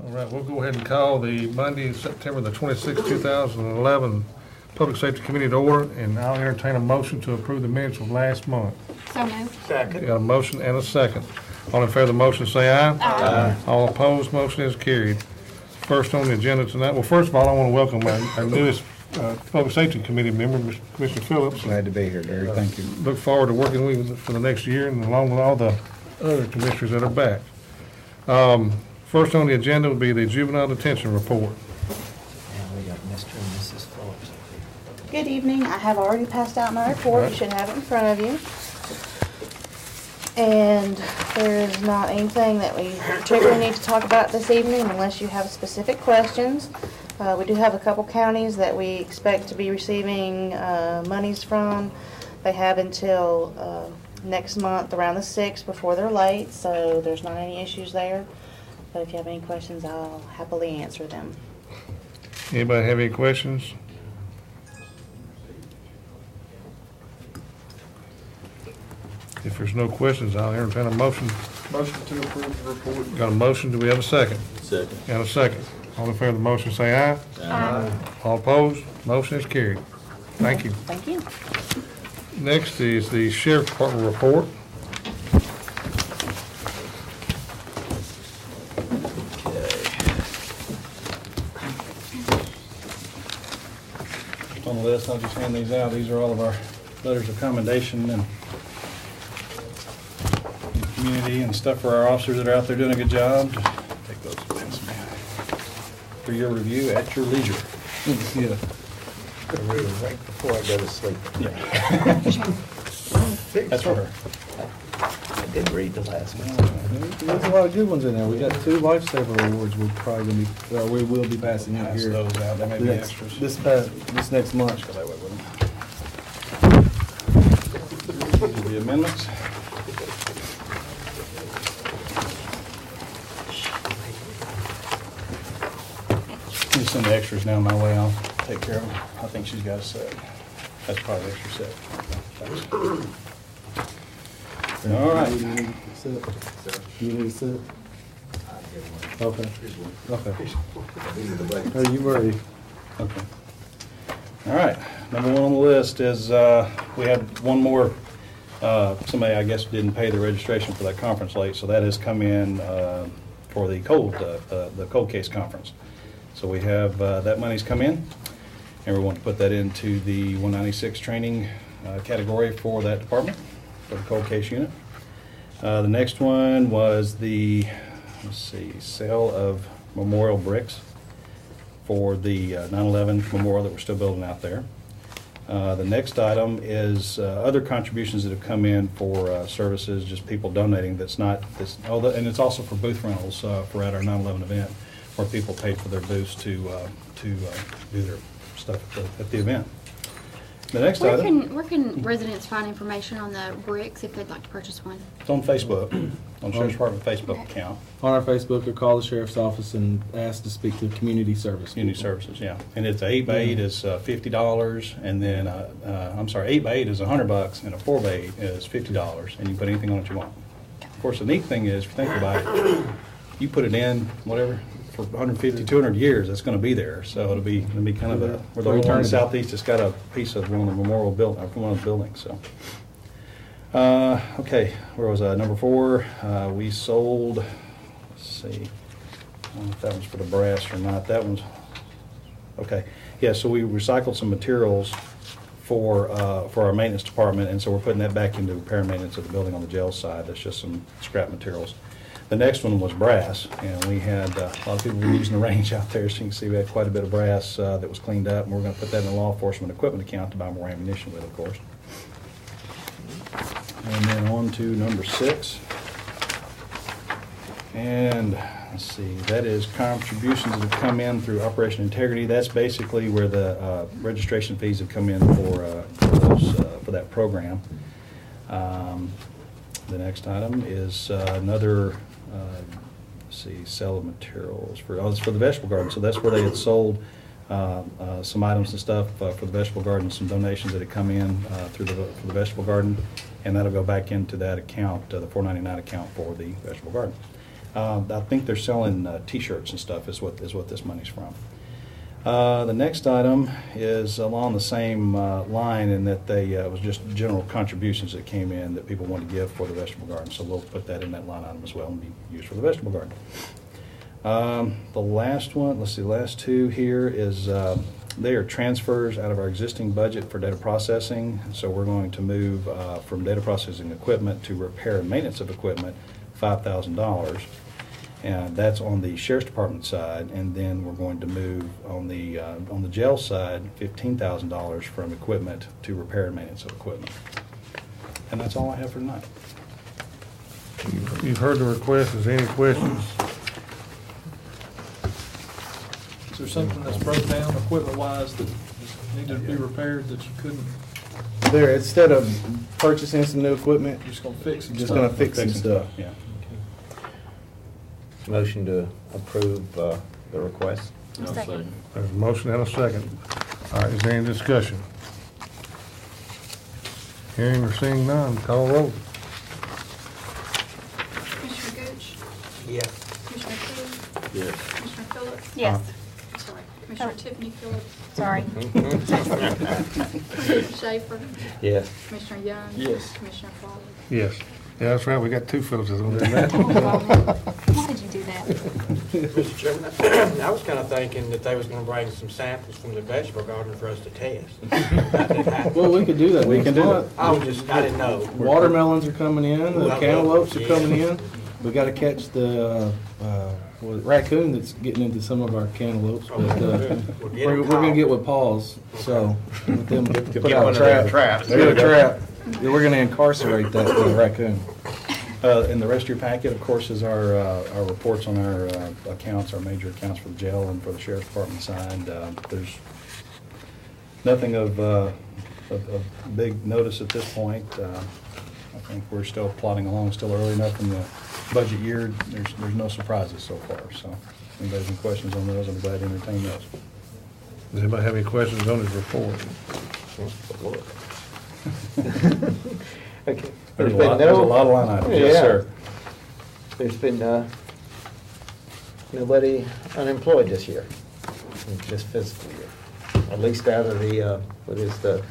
All right, we'll go ahead and call the Monday, September the 26th, 2011 Public Safety Committee to order, and I'll entertain a motion to approve the minutes of last month. So moved. We got a motion and a second. All in favor of the motion say aye. Aye. All opposed, motion is carried. First on the agenda tonight, well, first of all, I want to welcome our newest Public Safety Committee member, Mr. Commissioner Phillips. Glad to be here, Gary. Thank you. Look forward to working with you for the next year and along with all the other commissioners that are back. First on the agenda will be the juvenile detention report. And we got Mr. and Mrs. Phillips. Good evening. I have already passed out my report. You should have it in front of you. And there is not anything that we particularly need to talk about this evening unless you have specific questions. We do have a couple counties that we expect to be receiving monies from. They have until next month around the 6th before they're late, so there's not any issues there. But if you have any questions, I'll happily answer them. Anybody have any questions? If there's no questions, I'll entertain a motion. Motion to approve the report. Got a motion, do we have a second? Second. Got a second. All in favor of the motion say aye. Aye. All opposed, motion is carried. Thank you. Thank you. Next is the Sheriff's Department report. On the list, I'll just hand these out. These are all of our letters of commendation and community and stuff for our officers that are out there doing a good job. Just take those things, man, for your review at your leisure. Yeah. I read it right before I go to sleep. That's for her. I did read the last one. There's a lot of good ones in there. We got 2 lifesaver awards we're probably gonna be, we will be passing out Pass here. those out. There may be extras. This next month. Go that way with them. These are the amendments. You send the extras down my way, I'll take care of them. I think she's got a set. That's probably the extra set. Thanks. All right. You need to sit? You need to sit? Okay. Okay. Are you ready? Okay. All right. Number 1 on the list is we had one more. Somebody, I guess, didn't pay the registration for that conference late, so that has come in for the cold case conference. So we have that money's come in, and we want to put that into the 196 training category for that department, for the cold case unit. The next one was the, sale of memorial bricks for the 9/11 memorial that we're still building out there. The next item is other contributions that have come in for services, just people donating that's not, and it's also for booth rentals for at our 9/11 event, where people paid for their booths to do their stuff at the event. The next item, Where can residents find information on the bricks if they'd like to purchase one? it's on Facebook, on Sheriff's Department Facebook account, On our Facebook, or call the sheriff's office and ask to speak to community service. Community people. Services, yeah. And it's 8x8 is $50, and then, 8x8 is $100, and a 4x8 is $50, and you can put anything on it you want. Of course, the neat thing is, if you think about it, you put it in, whatever, for 150, 200 years, it's going to be there. So it'll be kind of we're the only one in the southeast that's got a piece of one of the memorial building, from one of the buildings. So, okay, where was I? Number 4, we sold. Let's see, I don't know if that was for the brass or not. That one's okay. Yeah, so we recycled some materials for our maintenance department, and so we're putting that back into repair and maintenance of the building on the jail side. That's just some scrap materials. The next one was brass, and we had a lot of people were using the range out there, so you can see we had quite a bit of brass that was cleaned up, and we're going to put that in the law enforcement equipment account to buy more ammunition with, of course. And then on to number 6. And let's see, that is contributions that have come in through Operation Integrity. That's basically where the registration fees have come in for that program. The next item is another, sale of materials for, it's for the vegetable garden. So that's where they had sold some items and stuff for the vegetable garden, some donations that had come in for the vegetable garden, and that'll go back into that account, the 499 account for the vegetable garden. I think they're selling T-shirts and stuff is what this money's from. The next item is along the same line in that it was just general contributions that came in that people wanted to give for the vegetable garden. So we'll put that in that line item as well and be used for the vegetable garden. The last one, let's see, the last two here is they are transfers out of our existing budget for data processing. So we're going to move from data processing equipment to repair and maintenance of equipment, $5,000. And that's on the Sheriff's Department side. And then we're going to move on the jail side, $15,000 from equipment to repair and maintenance of equipment. And that's all I have for tonight. You've heard the request. Is there any questions? Is there something that's broke down equipment-wise that needed to be repaired that you couldn't, There, instead of purchasing some new equipment, you're just gonna fix it? just gonna fix some stuff. Yeah. Motion to approve the request. Second. There's a motion and a second. All right, is there any discussion? Hearing or seeing none, call roll. Commissioner Gooch? Yes. Commissioner Key? Yes. Commissioner Phillips? Yes. Sorry. Commissioner Tiffany Phillips? Sorry. Commissioner Schaefer? Yes. Commissioner Young? Yes. Commissioner Fowler? Yes. Yeah, that's right, we got two Phillipses on there. Why did you do that? Mr. Chairman, I was kind of thinking that they was going to bring some samples from the vegetable garden for us to test. That didn't happen. Well, we could do that. We can do that. I didn't know. Watermelons are coming in, the Well, cantaloupes are yeah. coming in. We gotta catch the raccoon that's getting into some of our cantaloupes, but we're gonna get with paws, so with them, put out a trap. Get a trap. Yeah, we're gonna incarcerate that raccoon. In the rest of your packet, of course, is our reports on our accounts, our major accounts for the jail and for the Sheriff's Department side. There's nothing of big notice at this point. I think we're still plodding along, still early enough in the budget year. There's no surprises so far. So if anybody has any questions on those, I'm glad to entertain those. Does anybody have any questions on his report? Okay. There's a lot of line items. Yes, Yeah. sir. There's been nobody unemployed this year, this fiscal year, at least out of the, what is the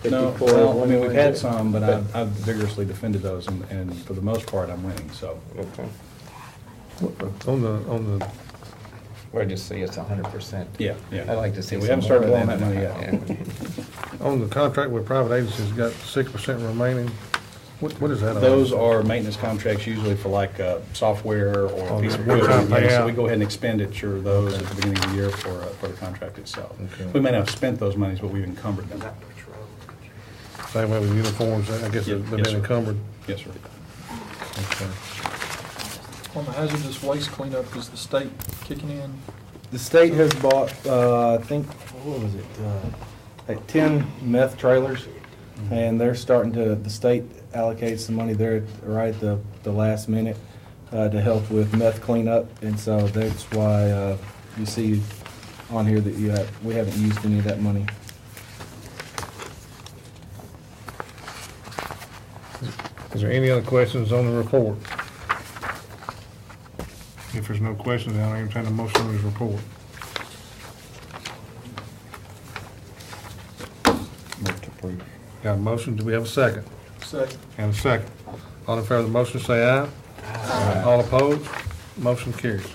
No, 54? well, I mean, we've had some, but I've vigorously defended those, and for the most part, I'm winning, so. Okay. On the, Or just see it's 100%. Yeah, yeah. I'd like to see We some haven't started more blowing than that money out. on the contract with private agencies, got 6% remaining. What is that on? Those are maintenance contracts usually for like software or a piece of One-time equipment. Yeah, So payout. we go ahead and expenditure those at the beginning of the year for the contract itself. Okay. We may not have spent those monies, but we've encumbered them. Same way with uniforms, I guess Yeah, they've yes, been sir. encumbered. Yes, sir. Okay. On the hazardous waste cleanup, is the state kicking in? The state has bought, I think, what was it, like 10 meth trailers, and they're starting to, the state allocates some money there right at the last minute to help with meth cleanup, and so that's why you see on here that we haven't used any of that money. Is there any other questions on the report? If there's no questions, I'll entertain a motion on his report. Move to approve. Got a motion, do we have a second? Second. And a second. All in favor of the motion, say aye. Aye. All opposed? Motion carries.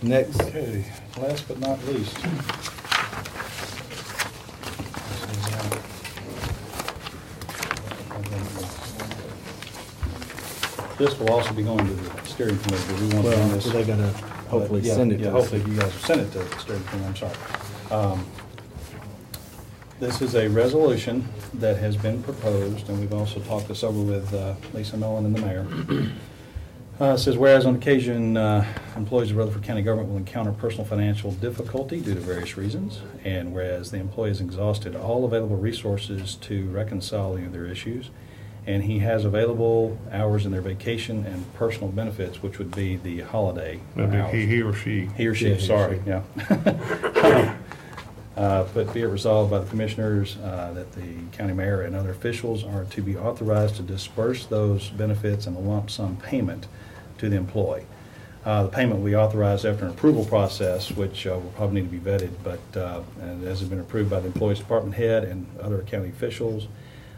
Next, Okay, last but not least. This will also be going to the steering committee, but we want to run well, this. so they gotta hopefully Yeah, send it yeah, to us. hopefully you guys will send it to the steering committee, I'm sorry. This is a resolution that has been proposed, and we've also talked this over with Lisa Nolan and the mayor. It says, whereas on occasion, employees of Rutherford County government will encounter personal financial difficulty due to various reasons, and whereas the employee has exhausted all available resources to reconcile their issues, and he has available hours in their vacation and personal benefits, which would be the holiday That'd be hours. he or she. He or she, Yeah, he or sorry, she. yeah. But be it resolved by the commissioners that the county mayor and other officials are to be authorized to disperse those benefits in a lump sum payment to the employee. The payment we authorized after an approval process, which will probably need to be vetted, but and as has been approved by the employee's department head and other county officials.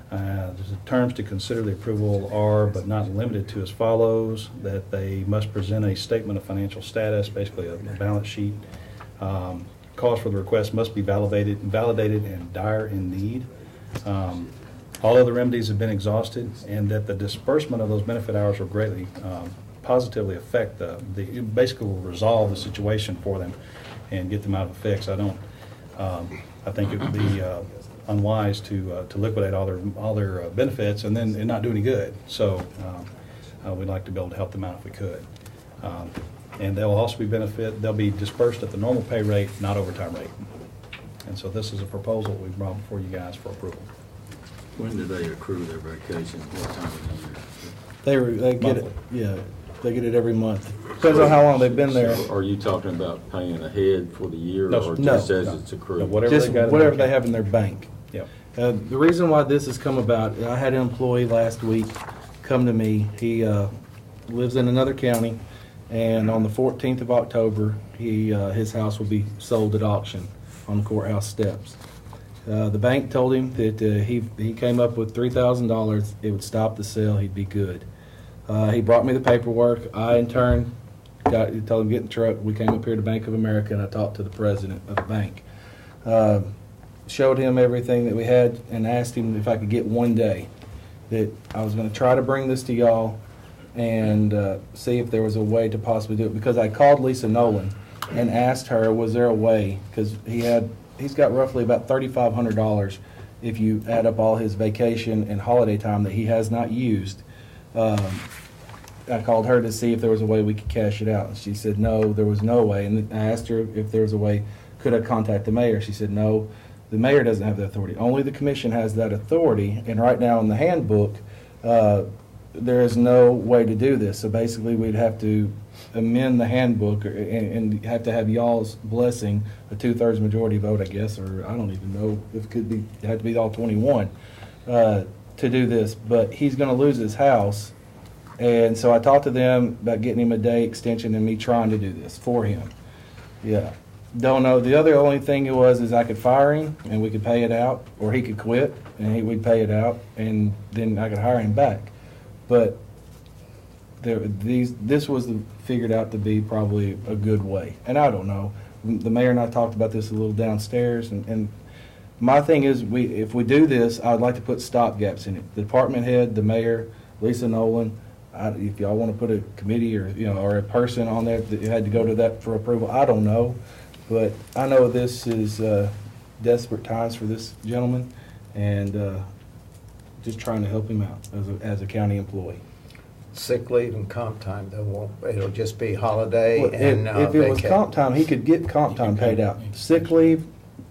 The terms to consider the approval are, but not limited to, as follows: that they must present a statement of financial status, basically a balance sheet. Cost for the request must be validated and dire in need. All other remedies have been exhausted, and that the disbursement of those benefit hours will greatly positively affect basically will resolve the situation for them and get them out of the fix. I think it would be unwise to liquidate all their benefits and then not do any good. So we'd like to be able to help them out if we could. And they'll also they'll be dispersed at the normal pay rate, not overtime rate. And so this is a proposal we brought before you guys for approval. When do they accrue their vacation? What time of the year? They get it, Monthly. yeah, they get it every month. Depends on how long they've been there. So are you talking about paying ahead for the year No, or sir. just No. as No. it's accrued? Whatever Just they got in whatever their they have in their bank. Yep. The reason why this has come about, I had an employee last week come to me. He lives in another county, and on the 14th of October, his house will be sold at auction on the courthouse steps. The bank told him that he came up with $3,000. It would stop the sale. He'd be good. He brought me the paperwork. I, in turn, told him to get in the truck. We came up here to Bank of America, and I talked to the president of the bank. Showed him everything that we had and asked him if I could get one day. That I was going to try to bring this to y'all and see if there was a way to possibly do it. Because I called Lisa Nolan and asked her, was there a way? Because he's got roughly about $3,500 if you add up all his vacation and holiday time that he has not used. I called her to see if there was a way we could cash it out. And she said no, there was no way. And I asked her if there was a way, could I contact the mayor? She said no, the mayor doesn't have the authority. Only the commission has that authority. And right now in the handbook, there is no way to do this. So basically we'd have to amend the handbook and have to have y'all's blessing, a 2/3 majority vote, I guess, or I don't even know if it could be, it had to be all 21 to do this. But he's going to lose his house. And so I talked to them about getting him a day extension and me trying to do this for him. Yeah. Don't know. The only thing it was is I could fire him and we could pay it out, or he could quit and we'd pay it out, and then I could hire him back. But this was figured out to be probably a good way. And I don't know. The mayor and I talked about this a little downstairs, and my thing is, if we do this, I'd like to put stopgaps in it. The department head, the mayor, Lisa Nolan, if y'all want to put a committee or a person on there that had to go to that for approval, I don't know. But I know this is desperate times for this gentleman, and just trying to help him out as a county employee. Sick leave and comp time, though, it'll just be holiday Well, and if it was vacation. comp time, he could get comp time paid out. Sick leave,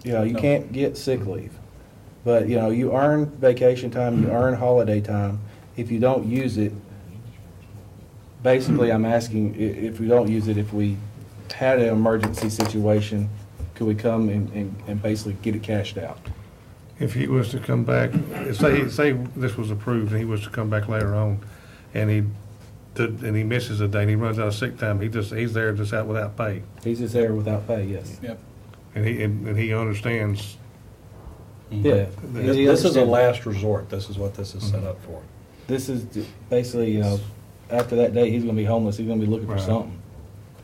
you can't get sick leave. But, you earn vacation time, you earn holiday time. If you don't use it, basically I'm asking, if we don't use it, if we had an emergency situation, could we come and basically get it cashed out? If he was to come back, say this was approved and he was to come back later on and he misses a day and he runs out of sick time, he's there just out without pay. He's just there without pay, yes. Yep. And he understands. Yeah. This is a last resort. This is what this is set up for. This is basically, after that date, he's gonna be homeless, he's gonna be looking for Right. something.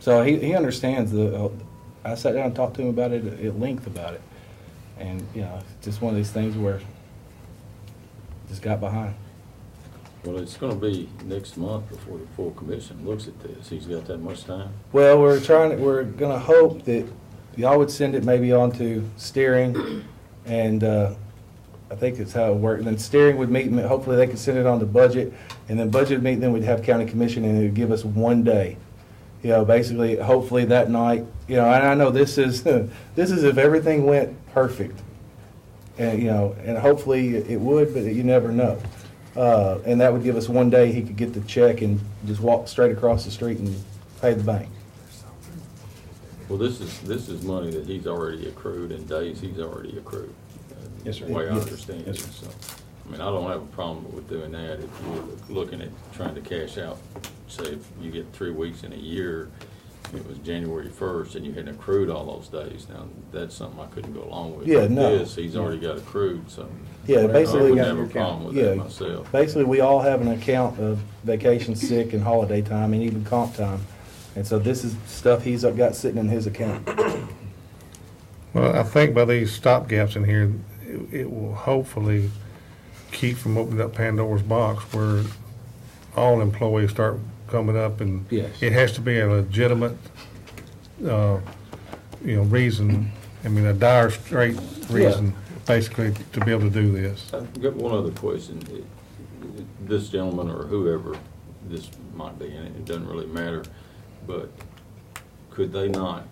So he understands I sat down and talked to him about it at length about it. And, it's just one of these things where just got behind. Well, it's gonna be next month before the full commission looks at this. He's got that much time? Well, we're gonna hope that y'all would send it maybe on to steering, and I think that's how it worked. And then steering would meet, and hopefully they could send it on to budget, and then budget would meet, then we'd have county commission, and it would give us one day. Basically, hopefully that night, and I know this is if everything went perfect. And, and hopefully it would, but you never know. And that would give us one day he could get the check and just walk straight across the street and pay the bank. Well, this is money that he's already accrued and days he's already accrued. Yes, sir. The way I Yes. understand Yes, it, sir. so. I mean, I don't have a problem with doing that if you're looking at trying to cash out say if you get 3 weeks in a year, it was January 1st, and you hadn't accrued all those days. Now, that's something I couldn't go along with. Yeah, With no. This, he's already got accrued, so. Yeah, I basically. wouldn't have a problem with that myself. Basically, we all have an account of vacation, sick, and holiday time, and even comp time. And so this is stuff he's got sitting in his account. Well, I think by these stopgaps in here, it will hopefully keep from opening up Pandora's box where all employees start coming up and Yes. it has to be a legitimate, reason, I mean, a dire straight reason, basically, to be able to do this. I've got one other question. This gentleman or whoever this might be, and it doesn't really matter, but could they not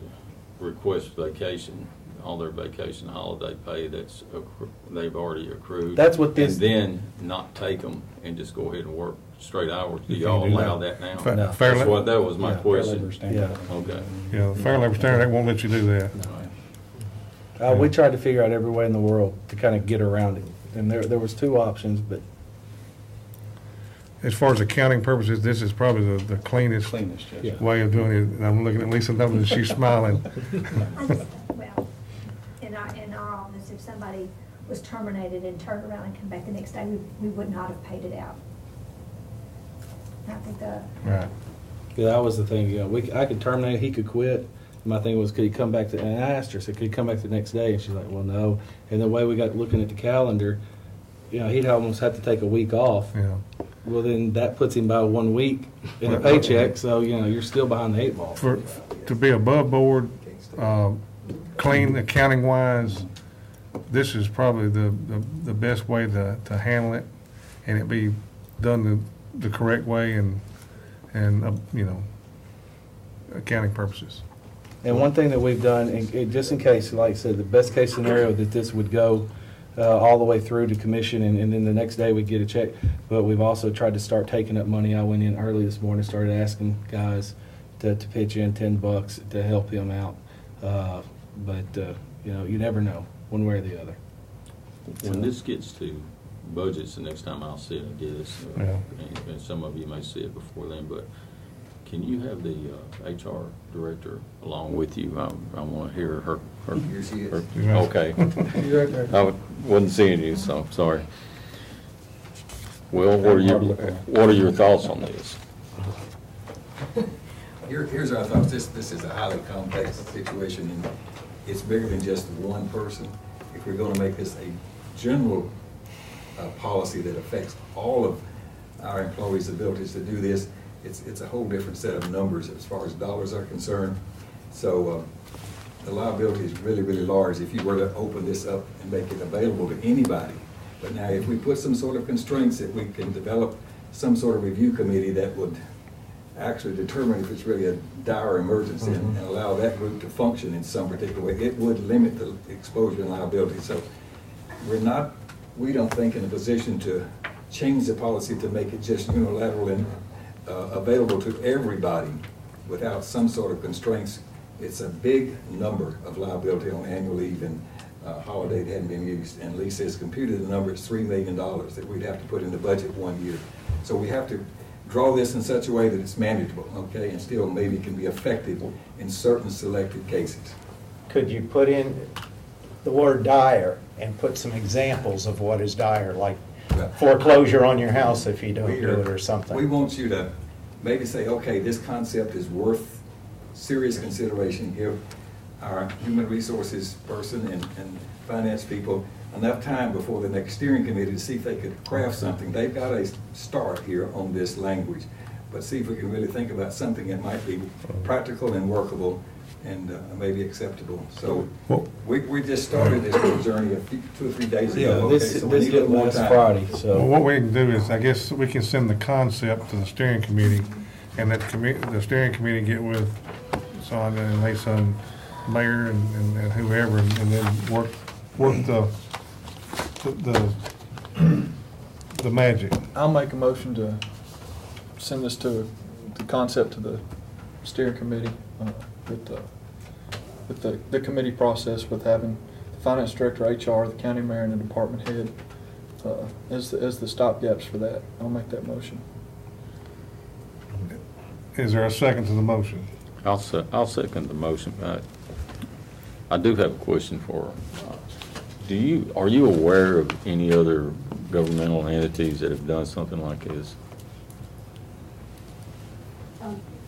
request vacation, all their vacation holiday pay they've already accrued? That's what this- And then not take them and just go ahead and work straight hours? Do You y'all can't do allow that. that now? Fa- No. fair That's la- what, that was my Yeah, question. Yeah. Okay. The Fair Labor Standard Act won't let you do that. We tried to figure out every way in the world to kind of get around it. And there was two options, but As far as accounting purposes, this is probably the cleanest Cleanest, yes. Yeah. way of doing it. And I'm looking at Lisa Douglas, and she's smiling. Well, in our office, if somebody was terminated and turned around and come back the next day, we would not have paid it out. I think Right. yeah, that was the thing. I could terminate, he could quit. My thing was, could he come back and I asked her, I said, could he come back the next day? And she's like, well, no. And the way we got looking at the calendar, he'd almost have to take a week off. Yeah. Well, then that puts him by 1 week in a paycheck, so, you're still behind the 8 ball. To be above board, clean accounting wise, this is probably the best way to handle it, and it be done the correct way and accounting purposes. And one thing that we've done, and just in case, like I said, the best case scenario that this would go all the way through to commission, and then the next day we get a check. But we've also tried to start taking up money. I went in early this morning, started asking guys to pitch in $10 to help him out. But you never know, one way or the other. When this gets to budgets, the next time I'll see it, I guess, Yeah. and some of you may see it before then, but can you have the HR director along with you? I want to hear her. Here she is. Okay. I wasn't seeing you, so I'm sorry. Well, what are your thoughts on this? Here's our thoughts. This is a highly complex situation, and it's bigger than just one person. If we're going to make this a general policy that affects all of our employees' abilities to do this, it's a whole different set of numbers as far as dollars are concerned. So the liability is really, really large if you were to open this up and make it available to anybody. But now if we put some sort of constraints that we can develop some sort of review committee that would actually determine if it's really a dire emergency and allow that group to function in some particular way, it would limit the exposure and liability. So we don't think in a position to change the policy to make it just unilateral and available to everybody without some sort of constraints. It's a big number of liability on annual leave and holiday that hadn't been used. And Lisa has computed the number, it's $3 million that we'd have to put in the budget 1 year. So we have to draw this in such a way that it's manageable, okay, and still maybe can be effective in certain selected cases. Could you put in the word dire and put some examples of what is dire, like foreclosure on your house if you don't do it or something? We want you to maybe say, okay, this concept is worth serious consideration. Give our human resources person and finance people enough time before the next steering committee to see if they could craft something. They've got a start here on this language, but see if we can really think about something that might be practical and workable and maybe acceptable. So we just started this little journey 2 or 3 days ago. Yeah, this did last Friday, so. Well, what we can do is, I guess we can send the concept to the steering committee, and that the steering committee get with Sonia and Lisa and Mayor and whoever, and then work the magic. I'll make a motion to send this the concept to the steering committee with the committee process with having the finance director, HR, the county mayor, and the department head as the stopgaps for that. I'll make that motion. Is there a second to the motion? I'll second the motion. I do have a question for, are you aware of any other governmental entities that have done something like this?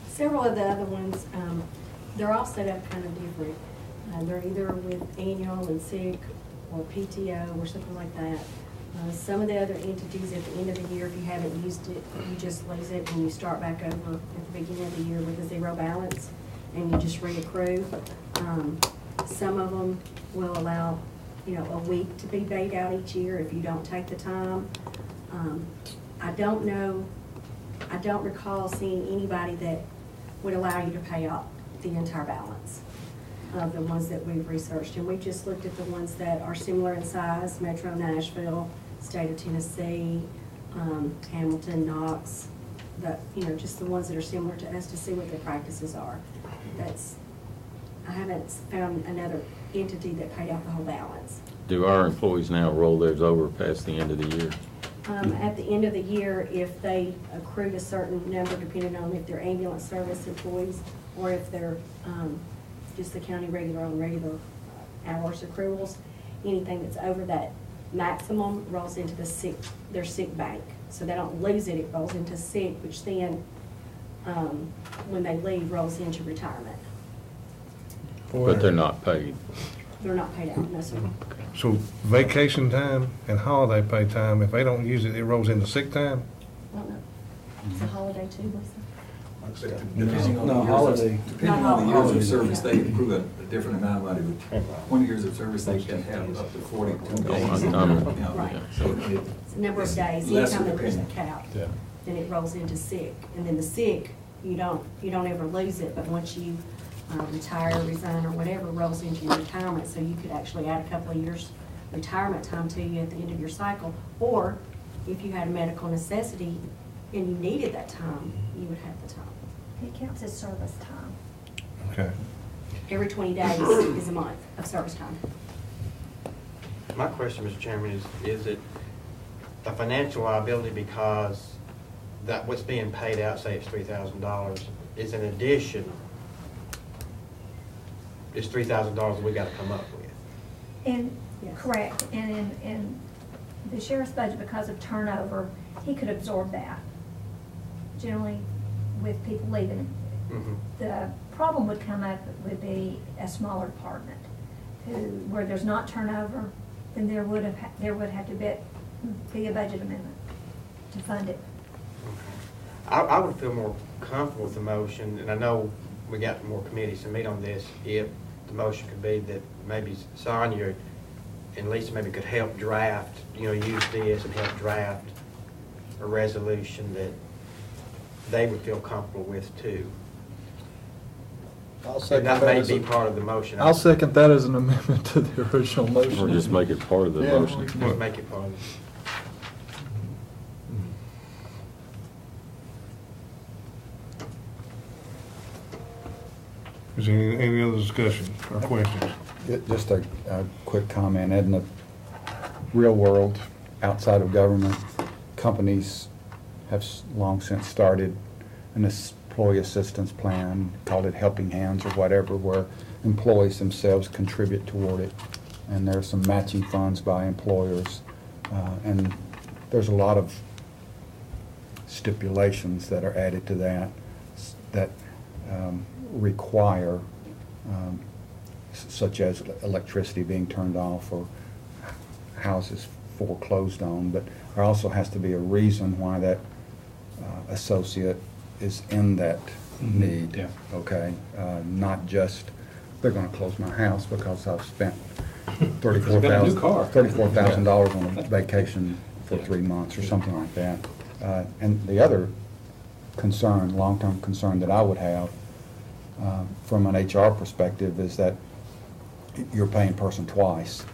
Several of the other ones, they're all set up kind of different. They're either with annual and sick or PTO or something like that. Some of the other entities at the end of the year, if you haven't used it, you just lose it and you start back over at the beginning of the year with a zero balance and you just reaccrue. Some of them will allow, a week to be paid out each year if you don't take the time. I don't recall seeing anybody that would allow you to pay out the entire balance of the ones that we've researched. And we just looked at the ones that are similar in size: Metro Nashville, State of Tennessee, Hamilton, Knox, just the ones that are similar to us to see what their practices are. I haven't found another entity that paid out the whole balance. Do our employees now roll theirs over past the end of the year? At the end of the year, if they accrued a certain number, depending on if they're ambulance service employees or if they're just the county regular hours accruals, anything that's over that maximum rolls into their sick bank. So they don't lose it, it rolls into sick, which then, when they leave, rolls into retirement. But they're not paid? They're not paid out, no sir. So vacation time and holiday pay time, if they don't use it, it rolls into sick time? I don't know. It's a holiday too, Lisa. Depending on No, the years holiday. Depending on the years of service, they approve a different amount of money. With 20 years of service, they can have up to 42 days. Right. So It's a number of days, lesser anytime there's a depending. cap, then it rolls into sick. And then the sick, you don't ever lose it, but once you retire, resign, or whatever, rolls into your retirement. So you could actually add a couple of years retirement time to you at the end of your cycle. Or if you had a medical necessity and you needed that time, you would have the time. It counts as service time. Okay. Every 20 days is a month of service time. My question, Mr. Chairman, is it a financial liability because that what's being paid out, say it's $3,000, is an addition, it's $3,000 we got to come up with? And, Yes. correct, and in the sheriff's budget, because of turnover, he could absorb that. Generally, with people leaving, Mhm. the problem would come up would be a smaller department, where there's not turnover, then there would have to be a budget amendment to fund it. I would feel more comfortable with the motion, and I know we got more committees to meet on this, if the motion could be that maybe Sonia and Lisa maybe could help draft, use this and help draft a resolution that they would feel comfortable with too. I'll And second that that may as be a- part of the motion. I'll second that as an amendment to the original Or motion. just make it part of the Yeah, motion? we can Just make it part of it. Is there any other discussion or questions? Just a quick comment. In the real world, outside of government, companies have long since started an employee assistance plan, called it Helping Hands or whatever, where employees themselves contribute toward it. And there's some matching funds by employers. And there's a lot of stipulations that are added to that require, such as electricity being turned off or houses foreclosed on, but there also has to be a reason why that associate is in that need. Yeah. Okay? Not just, they're gonna close my house because I've spent $34,000 on a vacation for 3 months or something like that. And the other concern, long-term concern that I would have from an HR perspective is that you're paying a person twice.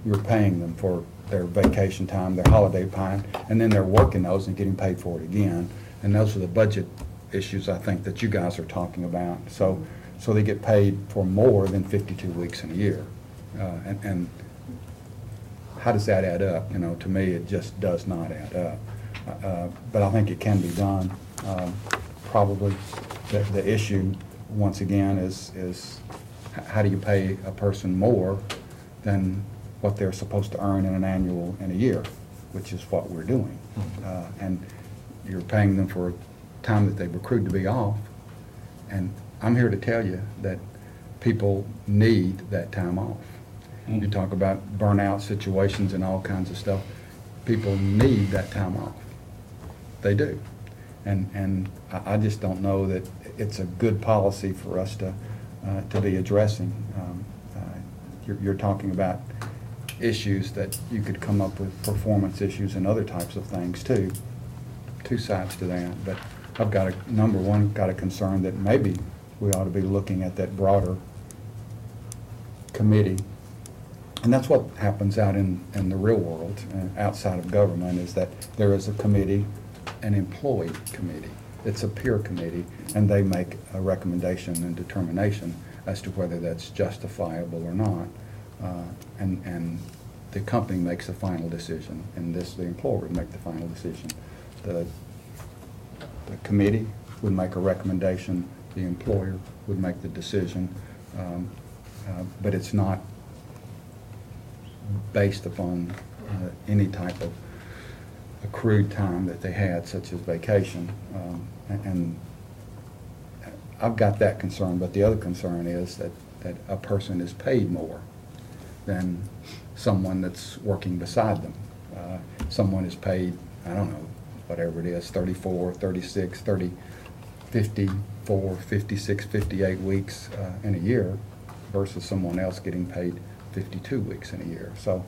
You're paying them for their vacation time, their holiday time, and then they're working those and getting paid for it again. And those are the budget issues, I think, that you guys are talking about. So they get paid for more than 52 weeks in a year. And how does that add up? To me, it just does not add up. But I think it can be done, probably the issue, once again, is how do you pay a person more than what they're supposed to earn in a year, which is what we're doing. And you're paying them for time that they've accrued to be off. And I'm here to tell you that people need that time off. You talk about burnout situations and all kinds of stuff. People need that time off. They do. And I just don't know that it's a good policy for us to be addressing. You're talking about issues that you could come up with, performance issues and other types of things too. Two sides to that. But I've got number one, got a concern that maybe we ought to be looking at that broader committee. And that's what happens out in the real world, outside of government, is that there is a committee, an employee committee. It's a peer committee, and they make a recommendation and determination as to whether that's justifiable or not. And the company makes the final decision, and the employer would make the final decision. The committee would make a recommendation, the employer would make the decision, but it's not based upon any type of accrued time that they had, such as vacation. And I've got that concern, but the other concern is that a person is paid more than someone that's working beside them. Someone is paid, I don't know, whatever it is, 34, 36, 30, 54, 56, 58 weeks in a year versus someone else getting paid 52 weeks in a year. So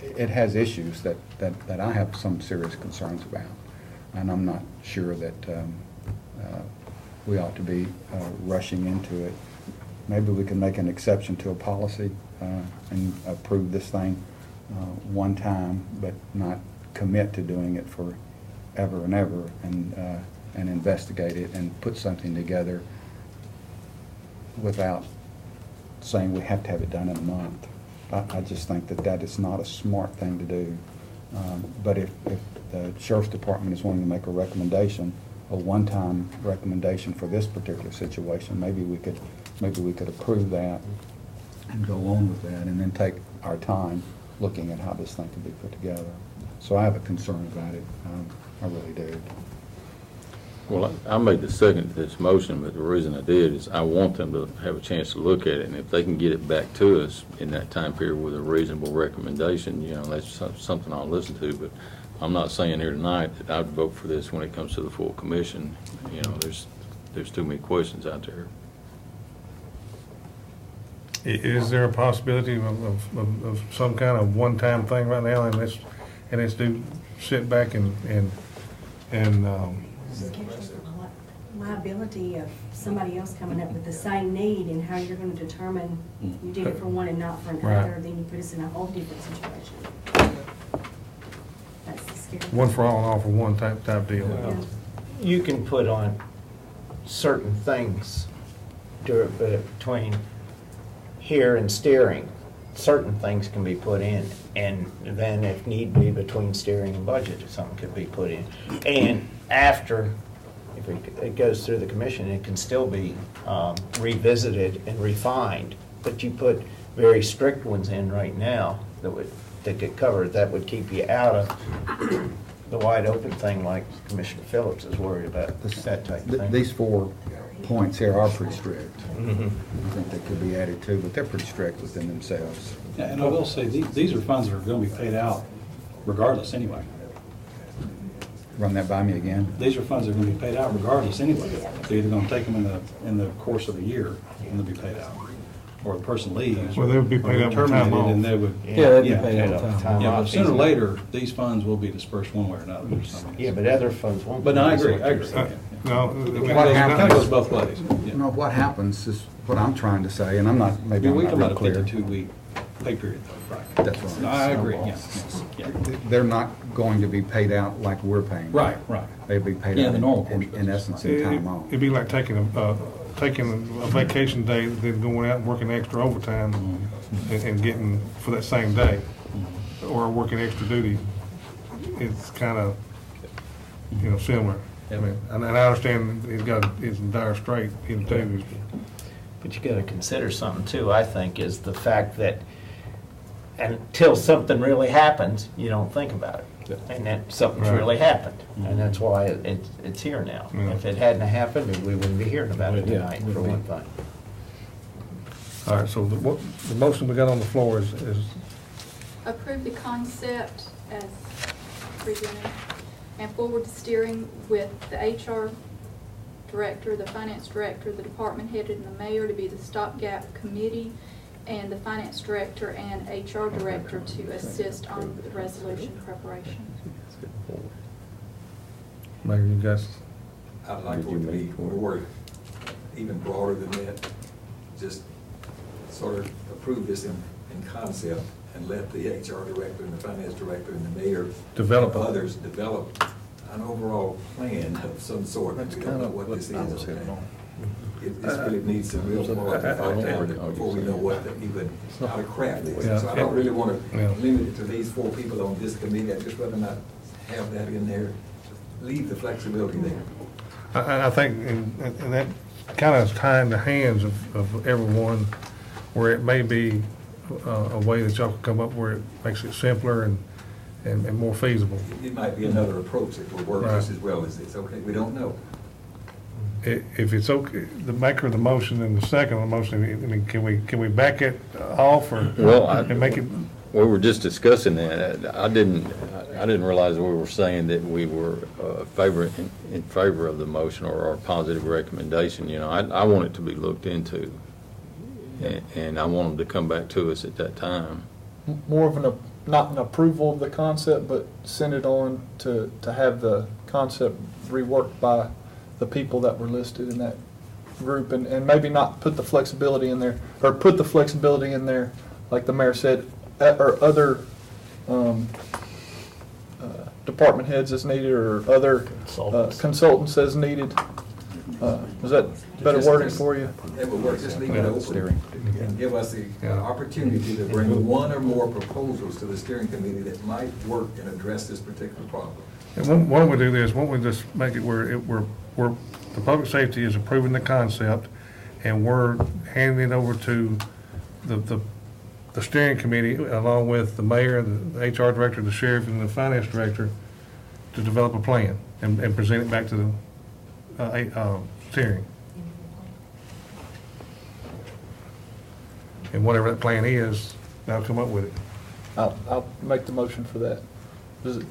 it has issues that I have some serious concerns about. And I'm not sure that we ought to be rushing into it. Maybe we can make an exception to a policy and approve this thing one time, but not commit to doing it for ever and ever, and investigate it and put something together without saying we have to have it done in a month. I just think that is not a smart thing to do. But if the Sheriff's Department is wanting to make a recommendation, a one-time recommendation for this particular situation, maybe we could approve that and go on with that, and then take our time looking at how this thing can be put together. So I have a concern about it. I really do. Well, I made the second to this motion, but the reason I did is I want them to have a chance to look at it, and if they can get it back to us in that time period with a reasonable recommendation, you know, that's something I'll listen to. But I'm not saying here tonight that I'd vote for this when it comes to the full commission. You know, there's too many questions out there. Is there a possibility of some kind of one-time thing right now, and let's do sit back and liability of somebody else coming up with the same need, and how you're going to determine you did it for one and not for another, Right. then you put us in a whole different situation. That's the scary one for all and all for one type deal? Yeah. You can put on certain things between here and steering. Certain things can be put in, and then if need be, between steering and budget, something could be put in. And after, if it goes through the commission, it can still be revisited and refined. But you put very strict ones in right now that get covered, that would keep you out of the wide open thing like Commissioner Phillips is worried about, that type of thing. These 4 points here are pretty strict. Mhm. I think they could be added to, but they're pretty strict within themselves. Yeah, and I will say, these are funds that are going to be paid out regardless anyway. Run that by me again. These are funds that are going to be paid out regardless anyway. They're either going to take them in the course of the year and they'll be paid out, or the person leaves. Well, they would be paid or out with time terminated, off. and they would. Yeah, they'd be paid out of time. Yeah, but sooner or later, these funds will be dispersed one way or another. Yeah, but other funds won't. But no, I That's agree, what I you're agree. saying. No, It kind of goes both ways. You know, what happens is, what I'm trying to say, and I'm not, maybe Yeah, I'm we not come real out a clear. 52-week pay period though, right? That's right. No, I agree, yeah, yeah. They're not going to be paid out like we're paying. Right, right. They'd be paid Yeah, out the normal course in essence in time off. It'd be like taking a vacation day, then going out and working extra overtime and getting for that same day, or working extra duty. It's kind of, similar. I mean, and I understand he's in dire strait, him too. But you gotta consider something too, I think, is the fact that until something really happens, you don't think about it. And then something's Right. really happened, and that's why it's here now. Yeah. If it hadn't happened, we wouldn't be hearing about it tonight, for one thing. All right, so the motion we got on the floor is Approve the concept as presented and forward to steering with the HR director, the finance director, the department head, and the mayor to be the stopgap committee, and the finance director and HR director to assist on the resolution preparation. Mayor, you guys, I'd like for it to be more, even broader than that. Just sort of approve this in concept and let the HR director and the finance director and the mayor Develop and it. others develop an overall plan of some sort. We don't know what this is. Okay? This really needs some real thought down before we know how to craft this. Yeah. So I don't really want Yeah. to limit it to these 4 people on this committee. I'd just rather not have that in there. Leave the flexibility there. I think, and that kind of is tying the hands of everyone, where it may be a way that y'all can come up where it makes it simpler and more feasible. It might be another approach that will work just as well as this. Okay, we don't know. If it's okay, the maker of the motion and the second of the motion, I mean, can we back it off or? Well, And make it, we were just discussing that. I didn't realize we were saying that we were in favor of the motion or our positive recommendation. You know, I want it to be looked into, and I want them to come back to us at that time. More of not an approval of the concept, but send it on to have the concept reworked by the people that were listed in that group, and maybe not put the flexibility in there, or put the flexibility in there, like the mayor said, or other department heads as needed, or other consultants as needed. Is that better wording for you? That would work, just leave it open. And give us the opportunity to bring one or more proposals to the steering committee that might work and address this particular problem. and why don't we do this, why don't we just make it where the public safety is approving the concept, and we're handing it over to the steering committee, along with the mayor, the HR director, the sheriff, and the finance director, to develop a plan and present it back to the steering. And whatever that plan is, they'll come up with it. I'll make the motion for that. Is it-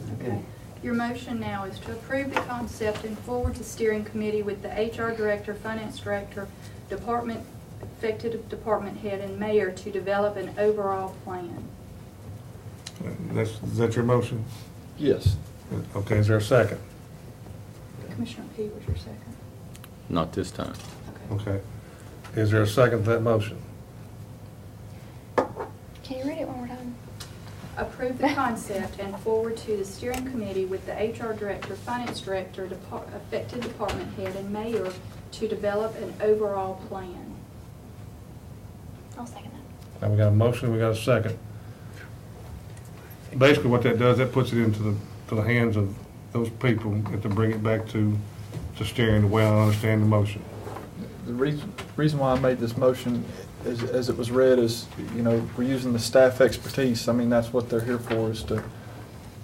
Your motion now is to approve the concept and forward to steering committee with the HR director, finance director, affected department head, and mayor to develop an overall plan. Is that your motion? Yes. Okay, is there a second? Commissioner P, was your second? Not this time. Okay. Is there a second to that motion? Can you read it one more time? Approve the concept and forward to the steering committee with the HR director, finance director, affected department head, and mayor to develop an overall plan. I'll second that. Now, we got a motion, we got a second. Basically, what that does, that puts it into the hands of those people to bring it back to steering the way I understand the motion. The reason why I made this motion, as it was read, is, we're using the staff expertise. I mean, that's what they're here for, is to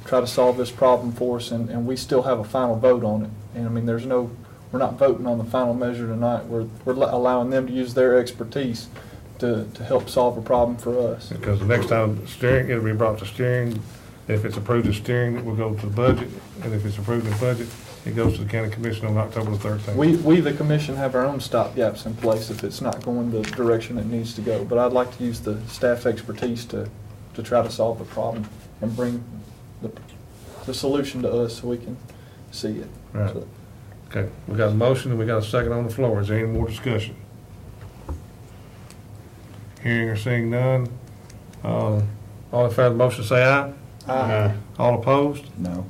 try to solve this problem for us, and we still have a final vote on it. And I mean, we're not voting on the final measure tonight. We're allowing them to use their expertise to help solve a problem for us. Because the next time steering, it'll be brought to steering. If it's approved as steering, it will go to the budget. And if it's approved in budget, it goes to the county commission on October the 13th. We, the commission, have our own stopgaps in place if it's not going the direction it needs to go. But I'd like to use the staff expertise to try to solve the problem and bring the solution to us so we can see it. Right. So, Okay, we got a motion and we got a second on the floor. Is there any more discussion? Hearing or seeing none. All in favor of the motion, say aye. Aye. All opposed? No.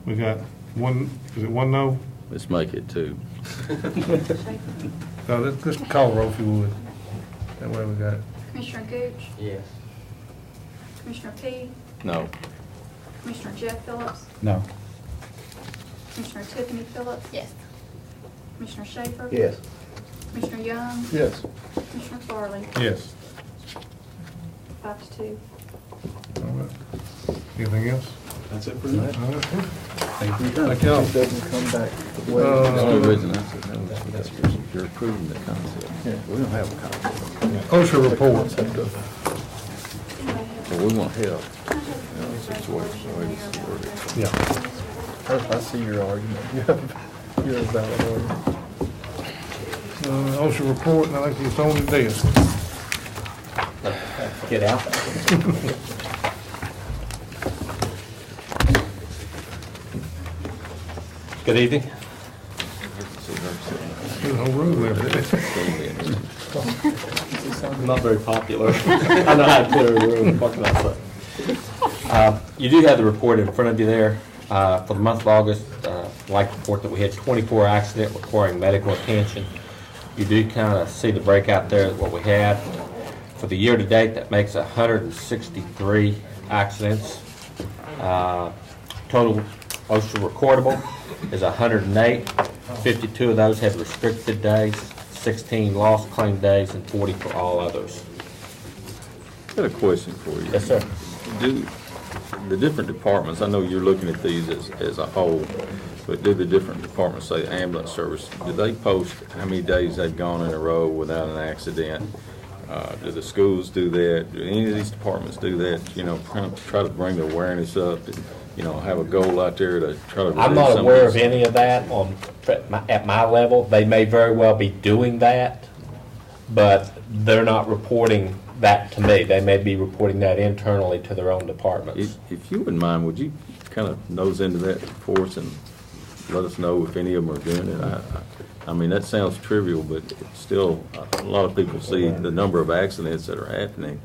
We got one, is it one no? Let's make it 2. No, let's call roll if you would. That way we got it. Commissioner Gooch? Yes. Commissioner P? No. Commissioner Jeff Phillips? No. Commissioner Tiffany Phillips? Yes. Commissioner Schaefer? Yes. Commissioner Young? Yes. Commissioner Farley? Yes. 5-2. All right. Anything else? That's it for tonight. Thank you. Thank y'all. It doesn't come back the way. The only reason I said no is because you're approving the concept. Yeah. We don't have a concept. OSHA report. But we want help. Situation, the way this is worded. Yeah. I see your argument. You have a valid argument. OSHA report, and I think it's on the desk. Get out. Good evening. There's a whole room there. I'm not very popular. I know how to clear a room. What can I say? You do have the report in front of you there. For the month of August, I'd like to report that we had 24 accidents requiring medical attention. You do kind of see the breakout there of what we had. For the year to date, that makes 163 accidents. Total OSHA recordable is 108. 52 of those had restricted days, 16 lost claim days, and 40 for all others. I got a question for you. Yes, sir. Do the different departments, I know you're looking at these as a whole, but do the different departments, say ambulance service, do they post how many days they've gone in a row without an accident? Do the schools do that? Do any of these departments do that? You know, try to bring the awareness up and, you know, have a goal out there to try to. I'm not aware of any of that at my level. They may very well be doing that, but they're not reporting that to me. They may be reporting that internally to their own departments. If you wouldn't mind, would you kind of nose into that for us and let us know if any of them are doing it? I mean, that sounds trivial, but it's still, a lot of people see the number of accidents that are happening.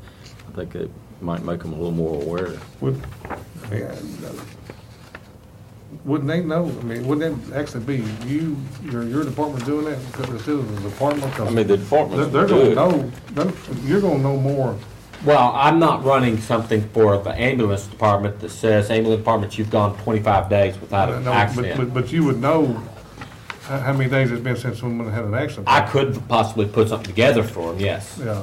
I think it might make them a little more aware. Wouldn't they know? I mean, wouldn't that actually be your department doing that because it's still the department? I mean, the departments They're do gonna it. know, you're gonna know more. Well, I'm not running something for the ambulance department that says, ambulance department, you've gone 25 days without an No, accident. But you would know how many days it's been since someone had an accident. I could possibly put something together for them, yes. Yeah.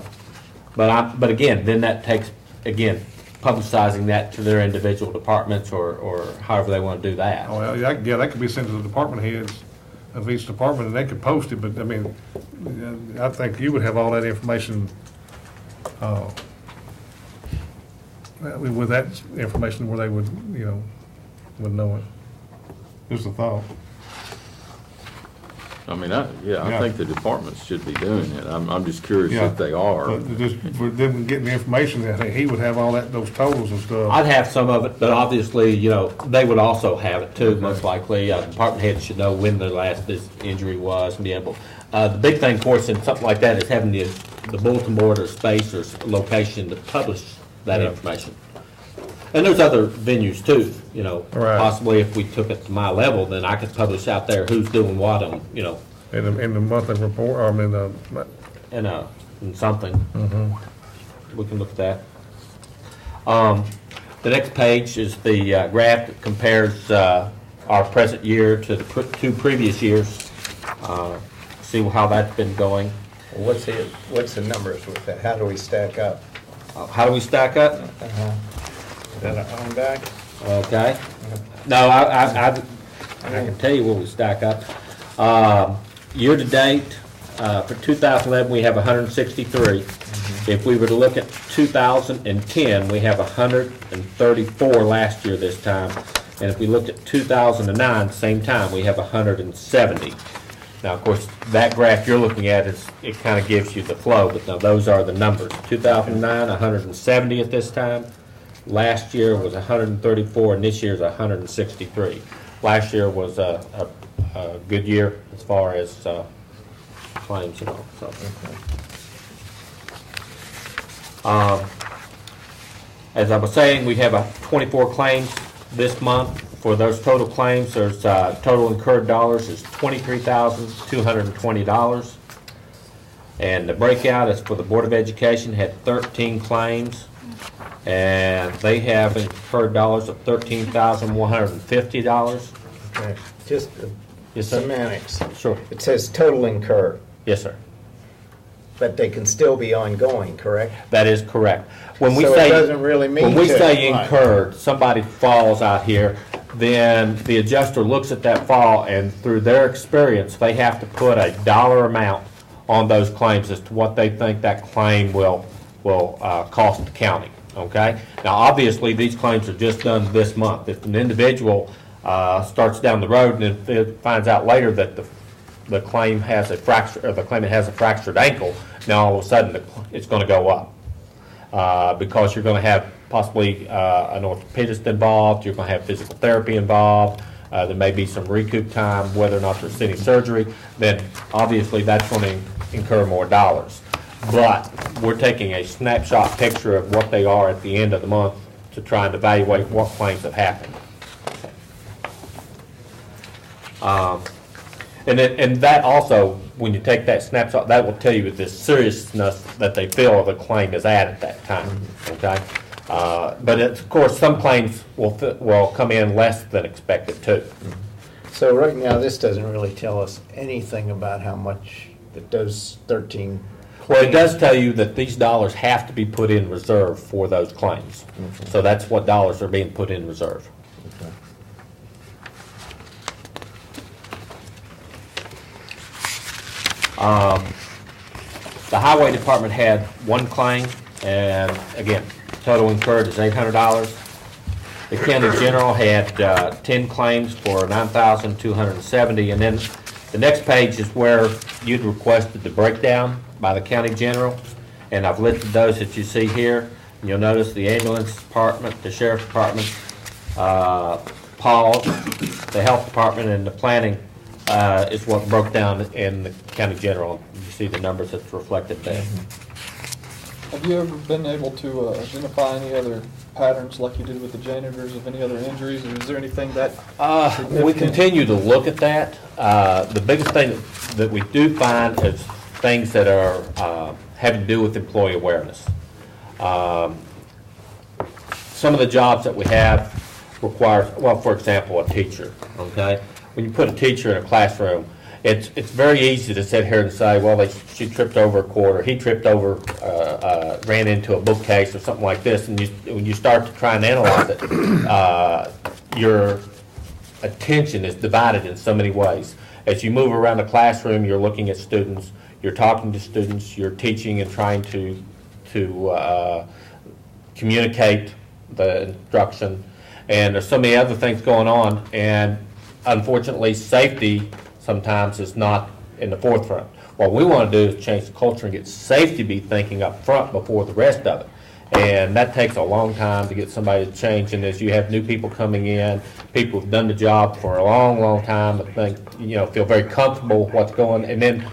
But again, then that takes, again, publicizing that to their individual departments or however they want to do that. Oh, yeah, that could be sent to the department heads of each department, and they could post it, but, I mean, I think you would have all that information, with that information where they would, would know it. Just a thought. I mean, I think the departments should be doing it. I'm just curious Yeah. if they are. But just, with them getting the information, I think he would have all those totals and stuff. I'd have some of it, but obviously, they would also have it too, most likely. Department heads should know when their last injury was and be able. The big thing, of course, in something like that is having the bulletin board or space or location to publish that information. And there's other venues too, Right. possibly if we took it to my level, then I could publish out there who's doing what on, In the monthly report, or I mean, in something. We can look at that. The next page is the graph that compares our present year to the two previous years. See how that's been going. What's the numbers with that? How do we stack up? How do we stack up? Is that our own back? Okay. No, I can tell you where we stack up. Year to date, for 2011, we have 163. If we were to look at 2010, we have 134 last year this time. And if we looked at 2009, same time, we have 170. Now, of course, that graph you're looking at, it kind of gives you the flow, but now those are the numbers. 2009, 170 at this time. Last year was 134, and this year is 163. Last year was a good year as far as claims, So. As I was saying, we have 24 claims this month. For those total claims, there's total incurred dollars is $23,220. And the breakout is for the Board of Education, had 13 claims. And they have incurred dollars of $13,150. Okay. Just Yes, sir. semantics. Sure. It says total incurred, Yes, sir. but they can still be ongoing, correct? That is correct. When we So it say doesn't really mean when we to- say right. incurred, somebody falls out here, then the adjuster looks at that fall, and through their experience, they have to put a dollar amount on those claims as to what they think that claim will cost the county. Okay. Now, obviously, these claims are just done this month. If an individual starts down the road and it finds out later that the claim has a fracture, or the claimant has a fractured ankle, now all of a sudden it's going to go up because you're going to have possibly an orthopedist involved, you're going to have physical therapy involved, there may be some recoup time, whether or not there's any surgery, then obviously that's going to incur more dollars. But we're taking a snapshot picture of what they are at the end of the month to try and evaluate what claims have happened. And that also, when you take that snapshot, that will tell you the seriousness that they feel the claim is at that time, okay? But of course, some claims will come in less than expected too. So right now, this doesn't really tell us anything about how much that those 13. Well, it does tell you that these dollars have to be put in reserve for those claims. So that's what dollars are being put in reserve. The highway department had one claim, and again, total incurred is $800. The county general had 10 claims for $9,270, and then the next page is where you'd requested the breakdown by the county general, and I've listed those that you see here. You'll notice the ambulance department, the sheriff's department, Paul, the health department, and the planning is what broke down in the county general. You see the numbers that's reflected there. Have you ever been able to identify any other patterns like you did with the janitors of any other injuries? Or is there anything that We significant? continue to look at that. The biggest thing that we do find is things that are having to do with employee awareness. Some of the jobs that we have require, well, for example, a teacher, okay? When you put a teacher in a classroom, it's very easy to sit here and say, well, she tripped over a cord, or he tripped over, ran into a bookcase or something like this, and when you start to try and analyze it, your attention is divided in so many ways. As you move around the classroom, you're looking at students, you're talking to students, you're teaching and trying to communicate the instruction, and there's so many other things going on, and unfortunately, safety sometimes is not in the forefront. What we want to do is change the culture and get safety to be thinking up front before the rest of it. And that takes a long time to get somebody to change. And as you have new people coming in, people who've done the job for a long, long time, I think, feel very comfortable with what's going. And then,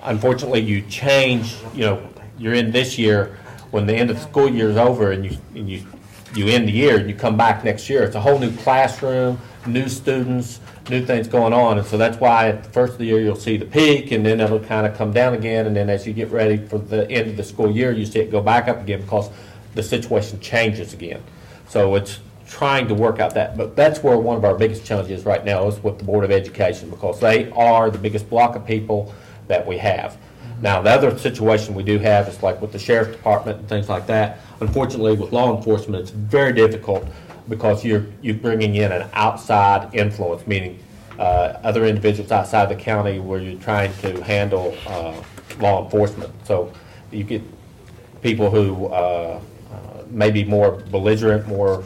unfortunately, you change. You're in this year when the end of the school year is over, and you end the year and you come back next year. It's a whole new classroom, new students, new things going on, and so that's why at the first of the year you'll see the peak, and then it'll kind of come down again, and then as you get ready for the end of the school year, you see it go back up again because the situation changes again. So it's trying to work out that, but that's where one of our biggest challenges right now is with the Board of Education, because they are the biggest block of people that we have. Now, the other situation we do have is like with the sheriff's department and things like that. Unfortunately, with law enforcement, it's very difficult because you're bringing in an outside influence, meaning other individuals outside the county where you're trying to handle law enforcement. So you get people who may be more belligerent, more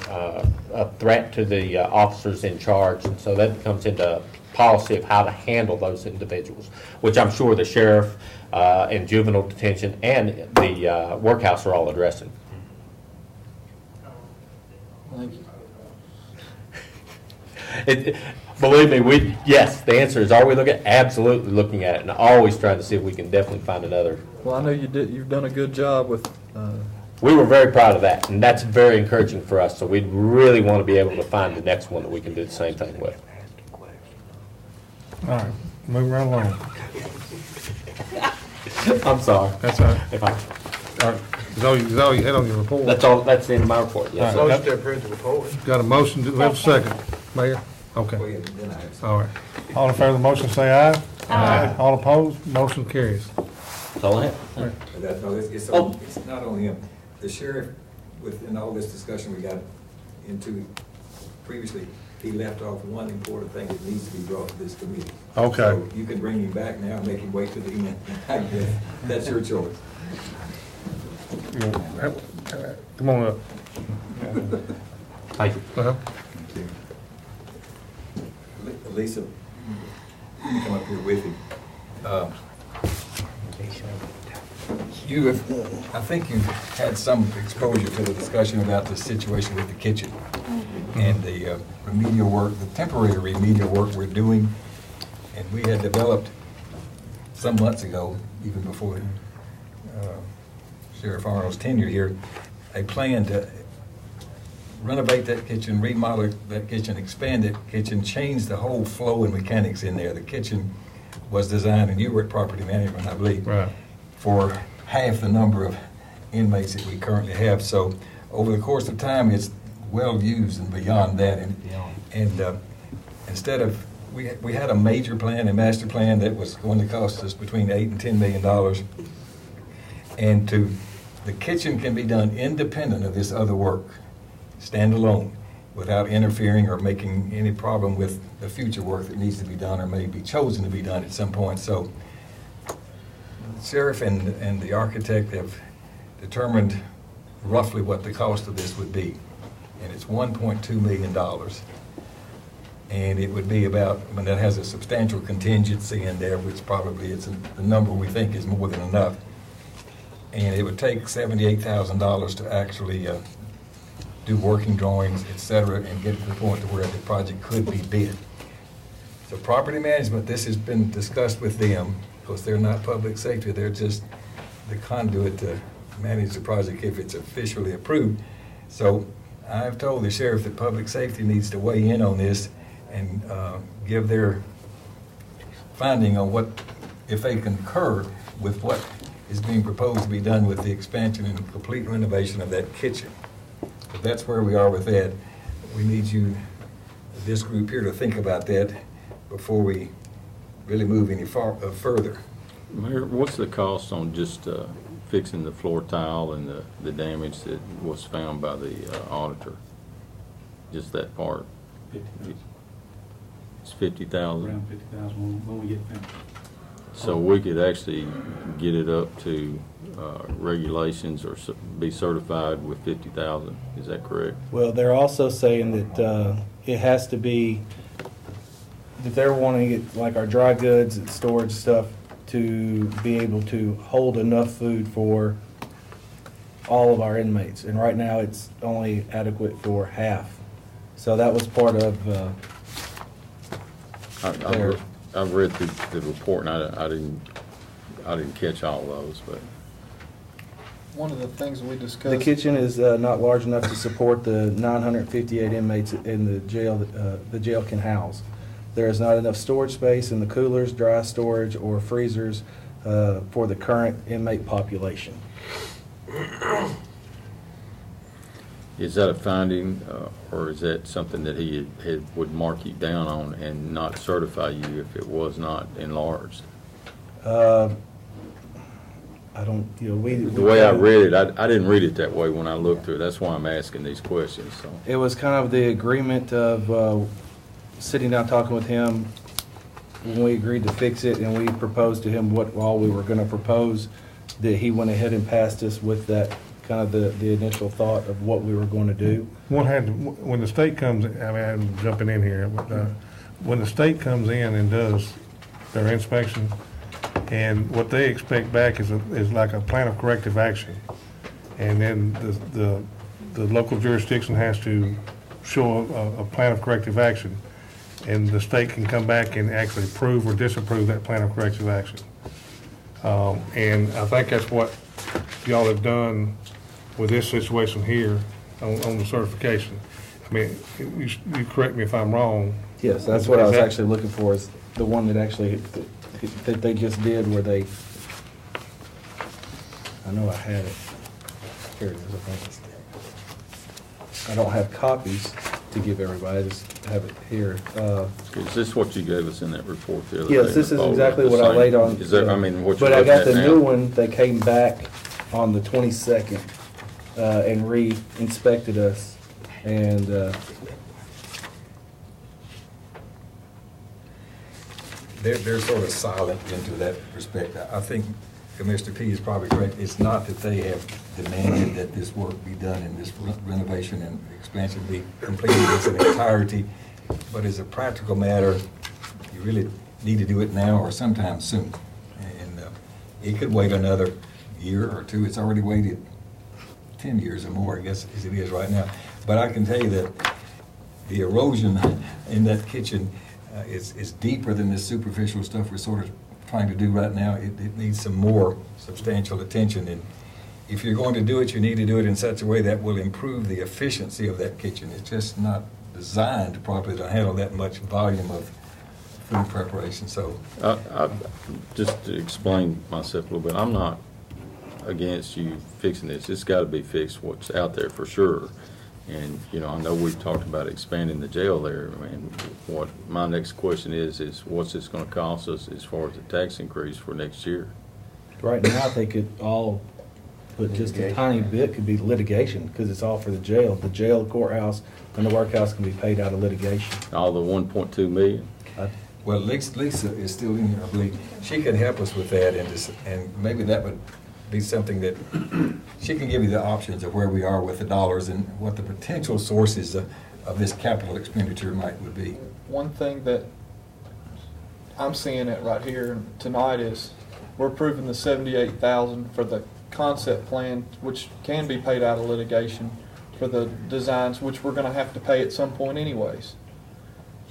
a threat to the officers in charge, and so that comes into policy of how to handle those individuals, which I'm sure the sheriff and juvenile detention and the workhouse are all addressing. Thank you. Believe me, yes, the answer is, are we looking? Absolutely looking at it, and always trying to see if we can definitely find another. Well, I know you've done a good job with. We were very proud of that, and that's very encouraging for us, so we really want to be able to find the next one that we can do the same thing with. All right, moving right along. I'm sorry. That's all right. If I, All right, is all you had on your report? that's all, that's the end of my report, yes. All right. Motion to approve the report. Got a motion, do we have a second? Mayor? Okay, Well, yeah, then I have some. all right. All in favor of the motion, say aye. Aye. All opposed, motion carries. That's all I have. But that's, no, it's not only him. The sheriff, within all this discussion we got into previously, he left off one important thing that needs to be brought to this committee. Okay. So you can bring him back now and make him wait to the end. I guess that's your choice. Come on up. Thank you. Uh-huh. Lisa, you can come up here with him. I think you've had some exposure to the discussion about the situation with the kitchen and the remedial work, the temporary remedial work we're doing. And we had developed some months ago, even before Sheriff Arnold's tenure here, a plan to renovate that kitchen, remodel that kitchen, expand that kitchen, change the whole flow and mechanics in there. The kitchen was designed, and you were at property management, I believe, Right. for half the number of inmates that we currently have. So over the course of time, it's well used and beyond that. And instead of, we had a major plan, a master plan that was going to cost us between $8 and $10 million. And the kitchen can be done independent of this other work, standalone, without interfering or making any problem with the future work that needs to be done or may be chosen to be done at some point. So the sheriff and the architect have determined roughly what the cost of this would be. And it's $1.2 million. And it would be about, I mean, that has a substantial contingency in there, which probably it's the number we think is more than enough. And it would take $78,000 to actually do working drawings, et cetera, and get it to the point to where the project could be bid. So property management, this has been discussed with them, because they're not public safety, they're just the conduit to manage the project if it's officially approved. So I've told the sheriff that public safety needs to weigh in on this and give their finding on what, if they concur with what is being proposed to be done with the expansion and complete renovation of that kitchen. But that's where we are with that. We need you, this group here, to think about that before we really move any further. Mayor, what's the cost on just fixing the floor tile and the damage that was found by the auditor? Just that part? It's $50,000? Around $50,000 when we get finished. So we could actually get it up to regulations or be certified with $50,000, is that correct? Well, they're also saying that it has to be, that they're wanting it, like our dry goods and storage stuff, to be able to hold enough food for all of our inmates. And right now, it's only adequate for half. So that was part of I've read through the report, and I didn't catch all those, but. One of the things we discussed. the kitchen is not large enough to support the 958 inmates in the jail can house. There is not enough storage space in the coolers, dry storage, or freezers for the current inmate population. Is that a finding, or is that something that he would mark you down on and not certify you if it was not enlarged? I don't, you know, The way I read it, I didn't read it that way when I looked through it. That's why I'm asking these questions, so. It was kind of the agreement of sitting down, talking with him, when we agreed to fix it, and we proposed to him what all we were going to propose, that he went ahead and passed us with that, kind of the initial thought of what we were going to do. When the state comes, I mean, I'm jumping in here, but when the state comes in and does their inspection, and what they expect back is like a plan of corrective action. And then the local jurisdiction has to show a plan of corrective action. And the state can come back and actually approve or disapprove that plan of corrective action. And I think that's what y'all have done with this situation here on the certification. I mean, you correct me if I'm wrong. Yes, that's what I was actually looking for, is the one that actually, that they just did where they, I know I had it. Here it is, I think. I don't have copies to give everybody, I just have it here. Is this what you gave us in that report the other day? Yes, this is Oh, exactly the what I same. laid on. Is that, I mean, what you're But I looking got at the now? new one, they came back on the 22nd and re-inspected us. And They're sort of silent into that respect. I think Mr. P is probably correct. It's not that they have demanded that this work be done and this renovation and expansion be completed in its entirety, but as a practical matter, you really need to do it now or sometime soon. And it could wait another year or two. It's already waited 10 years or more, I guess, as it is right now. But I can tell you that the erosion in that kitchen is deeper than this superficial stuff we're sort of trying to do right now. It needs some more substantial attention. And if you're going to do it, you need to do it in such a way that will improve the efficiency of that kitchen. It's just not designed properly to handle that much volume of food preparation. So, Just to explain myself a little bit, I'm not against you fixing this. It's got to be fixed, what's out there for sure. And, you know, I know we've talked about expanding the jail there. And what my next question is what's this going to cost us as far as the tax increase for next year? right now, I think it all, but just a tiny bit could be litigation, because it's all for the jail. The jail, the courthouse, and the workhouse can be paid out of litigation. All the 1.2 million? well, Lisa is still in here, I believe. She can help us with that, and maybe that would be something that she can give you the options of where we are with the dollars and what the potential sources of this capital expenditure would be. One thing that I'm seeing it right here tonight is we're approving the $78,000 for the concept plan, which can be paid out of litigation, for the designs, which we're gonna have to pay at some point anyways.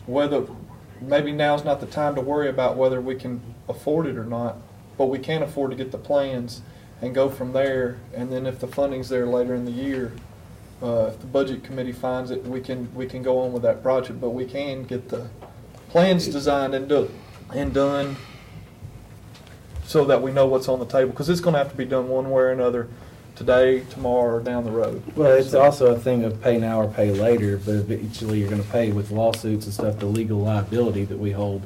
Whether, maybe now's not the time to worry about whether we can afford it or not, but we can afford to get the plans and go from there. And then if the funding's there later in the year, if the budget committee finds it, we can go on with that project. But we can get the plans designed and done so that we know what's on the table, because it's going to have to be done one way or another, today, tomorrow, or down the road. Well, it's also a thing of pay now or pay later, but eventually you're going to pay with lawsuits and stuff, the legal liability that we hold.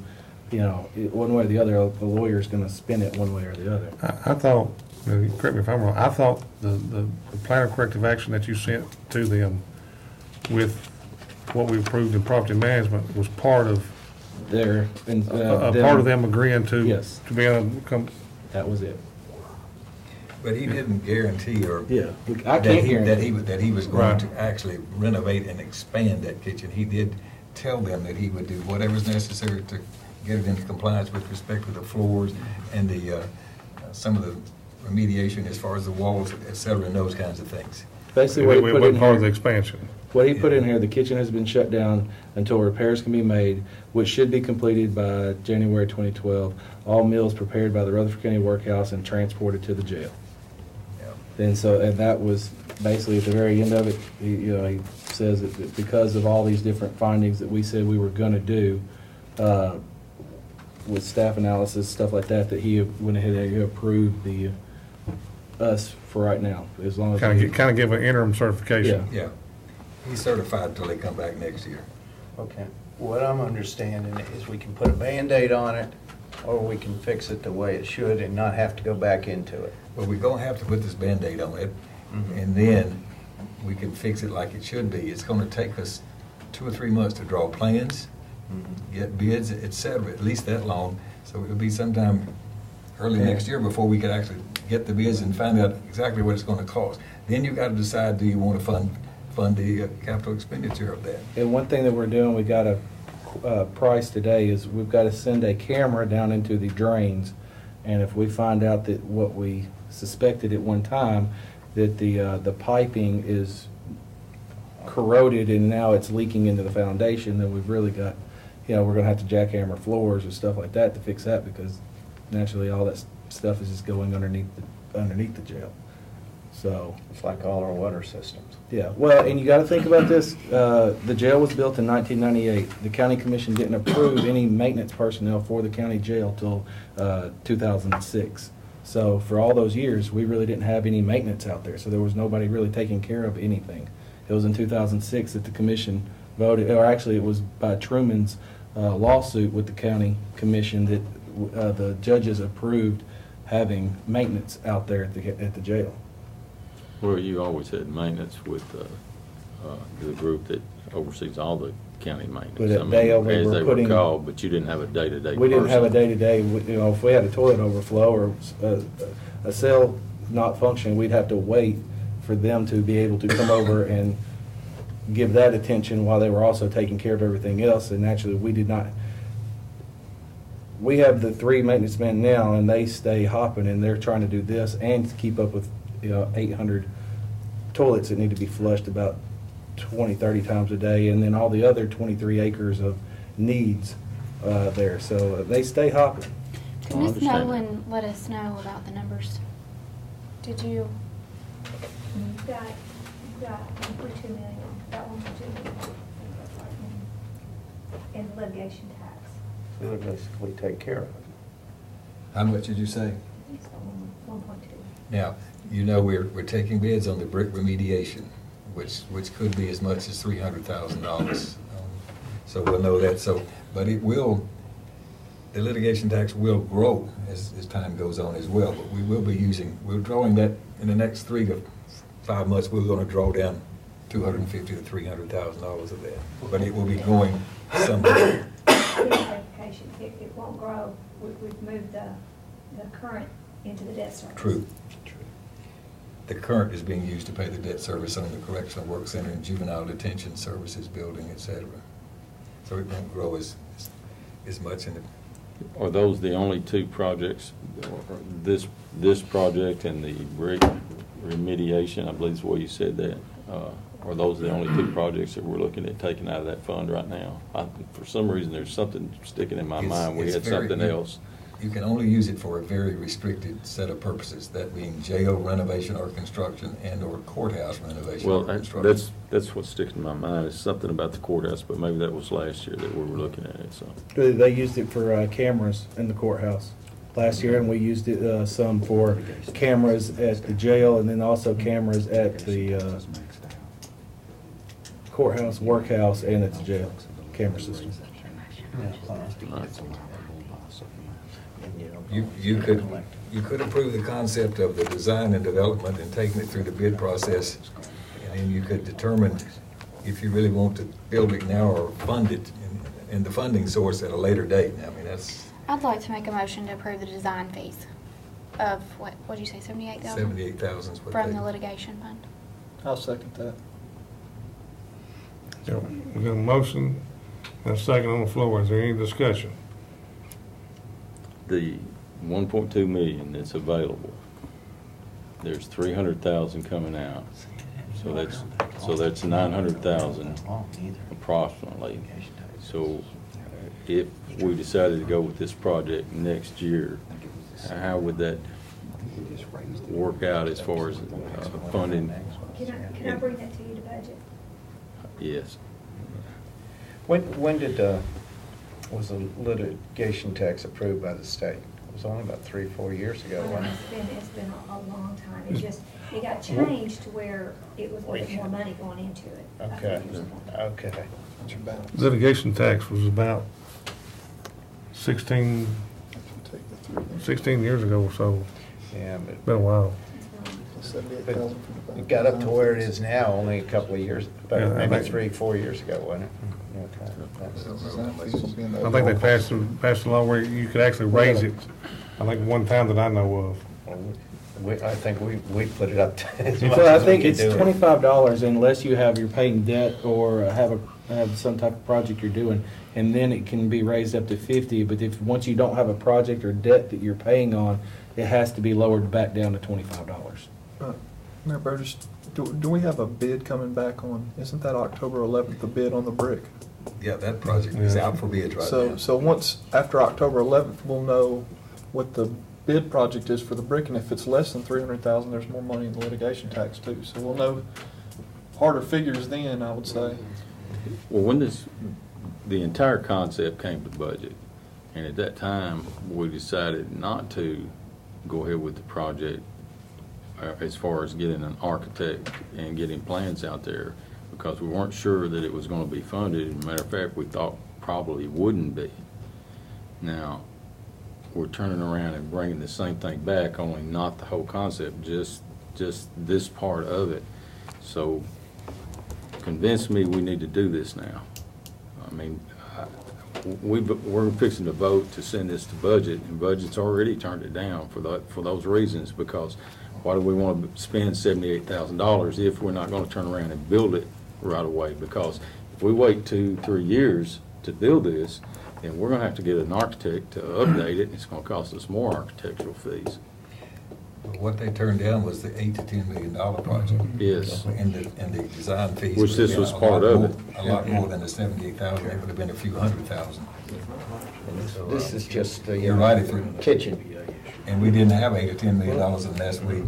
You know, one way or the other, the lawyer's going to spin it one way or the other. I thought, correct me if I'm wrong, I thought the plan of corrective action that you sent to them with what we approved in property management was part of There, part of them agreeing to Yes. to be able to come. That was it. But he didn't guarantee or Yeah, I can't guarantee that he was going Right. to actually renovate and expand that kitchen. He did tell them that he would do whatever's necessary to get it into compliance with respect to the floors and the some of the remediation as far as the walls, et cetera, and those kinds of things. Basically, what he put in part of the here, expansion. what he put in here, the kitchen has been shut down until repairs can be made, which should be completed by January 2012. All meals prepared by the Rutherford County Workhouse and transported to the jail. And that was basically at the very end of it. He says that because of all these different findings that we said we were going to do with staff analysis, stuff like that, that he went ahead and approved us for right now, as long as Kind of give an interim certification. Yeah. He's certified until they come back next year. Okay, what I'm understanding is we can put a Band-Aid on it, or we can fix it the way it should and not have to go back into it. Well, we're going to have to put this Band-Aid on it, and then we can fix it like it should be. It's going to take us 2 or 3 months to draw plans, get bids, et cetera, at least that long. So it'll be sometime early next year before we could actually get the bids and find out exactly what it's going to cost. Then you've got to decide, do you want to fund the capital expenditure of that? And one thing that we're doing, we got a price today, is we've got to send a camera down into the drains, and if we find out that what we suspected at one time, that the piping is corroded and now it's leaking into the foundation, then we've really got, we're going to have to jackhammer floors or stuff like that to fix that, because naturally all that stuff is just going underneath the jail. So it's like all our water systems. Yeah, well, and you got to think about this. The jail was built in 1998. The county commission didn't approve any maintenance personnel for the county jail till 2006. So for all those years, we really didn't have any maintenance out there. So there was nobody really taking care of anything. It was in 2006 that the commission voted, or actually it was by Truman's lawsuit with the county commission that the judges approved having maintenance out there at the jail. Well, you always had maintenance with the group that oversees all the county maintenance. But I at mean, Dale, we as were they putting- called, but you didn't have a day-to-day We didn't have a person. day-to-day, you know, if we had a toilet overflow or a cell not functioning, we'd have to wait for them to be able to come over and give that attention while they were also taking care of everything else. And actually, we did not. We have the 3 maintenance men now, and they stay hopping, and they're trying to do this and to keep up with, 800 toilets that need to be flushed about 20, 30 times a day, and then all the other 23 acres of needs there. So they stay hopping. Did Ms. Nolan let us know about the numbers? Did you? You've got 1.2 million, about 1.2 million in litigation tax. We'll basically take care of it. How much did you say? 1.2. Now, you know, we're taking bids on the brick remediation, which could be as much as $300,000. So we'll know that, but it will, the litigation tax will grow as time goes on as well, but we will be we're drawing that in the next 3 to 5 months, we're gonna draw down $250,000 to $300,000 of that, but it will be going somewhere. Clarification, it won't grow. We've moved the current into the debt service. True. The current is being used to pay the debt service on the Correctional Work Center and Juvenile Detention Services building, et cetera. So it won't grow as much in the. Are those the only 2 projects, this project and the brick remediation, I believe is the way you said that? Are those the only 2 projects that we're looking at taking out of that fund right now? For some reason, there's something sticking in my mind. We had something else. You can only use it for a very restricted set of purposes, that being jail renovation or construction and/or courthouse renovation or Well, construction. that's what's sticking in my mind, is something about the courthouse, but maybe that was last year that we were looking at it, so. They used it for cameras in the courthouse last year, and we used it some for cameras at the jail, and then also cameras at the courthouse, workhouse, and at the jail, camera system. You could approve the concept of the design and development and taking it through the bid process, and then you could determine if you really want to build it now or fund it in the funding source at a later date. I mean, that's I'd like to make a motion to approve the design fees of, what'd you say, $78,000? $78,000 is what From they- the litigation fund. I'll second that. We got a motion and a second on the floor. Is there any discussion? The 1.2 million that's available, there's 300,000 coming out. So that's 900,000 approximately. So if we decided to go with this project next year, how would that work out as far as funding? Can I bring that to you to budget? Yes. When was the litigation tax approved by the state? It was only about 3 or 4 years ago, wasn't it? It's been a long time. It got changed to where it was a little bit more money going into it. Okay, okay. Litigation tax was about 16 years ago or so. Yeah, but It's been a while. it got up to where it is now only a couple of years, Yeah, about I maybe think- 3 or 4 years ago, wasn't it? I think they passed a law where you could actually raise it, I think one time that I know of. I think we put it up to as much Well, I as we think can it's do it. $25 unless you have, you're paying debt or have some type of project you're doing, and then it can be raised up to 50. But once you don't have a project or debt that you're paying on, it has to be lowered back down to $25. Mayor Burgess, do we have a bid coming back on, isn't that October 11th, the bid on the brick? Yeah, that project is out for bids right now. So once, after October 11th, we'll know what the bid project is for the brick, and if it's less than 300,000, there's more money in the litigation tax too. So we'll know harder figures then, I would say. Well, when the entire concept came to budget, and at that time, we decided not to go ahead with the project as far as getting an architect and getting plans out there. because we weren't sure that it was gonna be funded. As a matter of fact, we thought probably wouldn't be. Now, we're turning around and bringing the same thing back, only not the whole concept, just this part of it. So convince me we need to do this now. I mean, we're fixing to vote to send this to budget, and budget's already turned it down for those reasons, because why do we want to spend $78,000 if we're not going to turn around and build it right away? Because if we wait 2-3 years to build this, then we're going to have to get an architect to update it, and it's going to cost us more architectural fees. What they turned down was the $8 to $10 million project. Yes. And the design fees. Which this was part of it. A lot more than the 78,000, it would have been a few $100,000. This is just the You're right, kitchen. And we didn't have $8 or $10 million unless we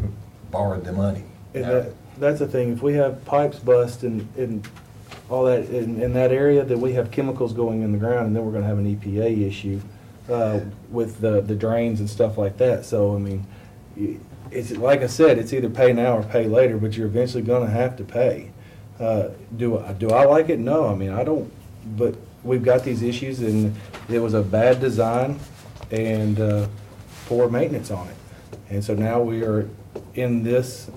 borrowed the money. And that's the thing, if we have pipes bust and all that, in that area, then we have chemicals going in the ground, and then we're gonna have an EPA issue with the drains and stuff like that. So, I mean, it's, like I said, it's either pay now or pay later, but you're eventually gonna have to pay. Do I like it? No, I mean, I don't, but we've got these issues, and it was a bad design and poor maintenance on it. And so now we are in this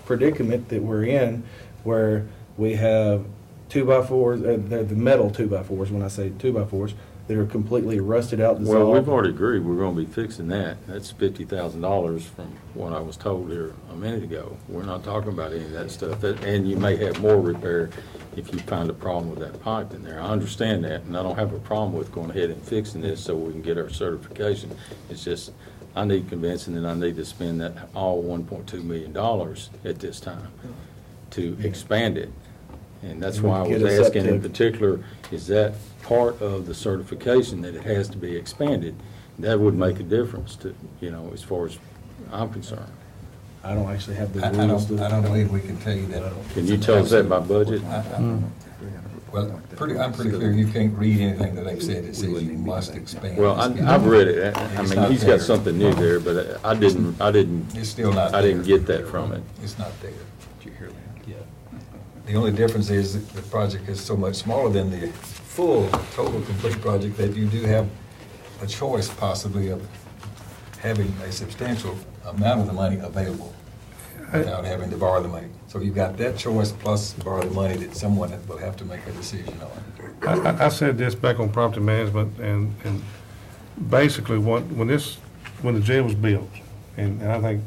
predicament that we're in, where we have 2x4s, they're the metal 2x4s, when I say 2x4s, that are completely rusted out, dissolved. Well, we've already agreed we're going to be fixing that. That's $50,000 from what I was told here a minute ago. We're not talking about any of that stuff. And you may have more repair if you find a problem with that pipe in there. I understand that, and I don't have a problem with going ahead and fixing this so we can get our certification. It's just, I need convincing that I need to spend that all $1.2 million at this time to expand it. And that's why I was asking in particular, is that part of the certification that it has to be expanded? That would make a difference to, as far as I'm concerned. I don't actually have the I rules. don't believe we can tell you that. Can you tell us that by budget? Well, I'm pretty clear, you can't read anything that they've said. It says you must expand. Well, I've read it. I mean, he's got something new there, but I didn't. It's still not I didn't there. get that from it. It's not there. Did you hear that? Yeah. The only difference is that the project is so much smaller than the full, total, complete project that you do have a choice possibly of having a substantial amount of the money available without having to borrow the money. So you've got that choice plus borrow the money that someone will have to make a decision on. I said this back on property management, and basically when the jail was built, and I think,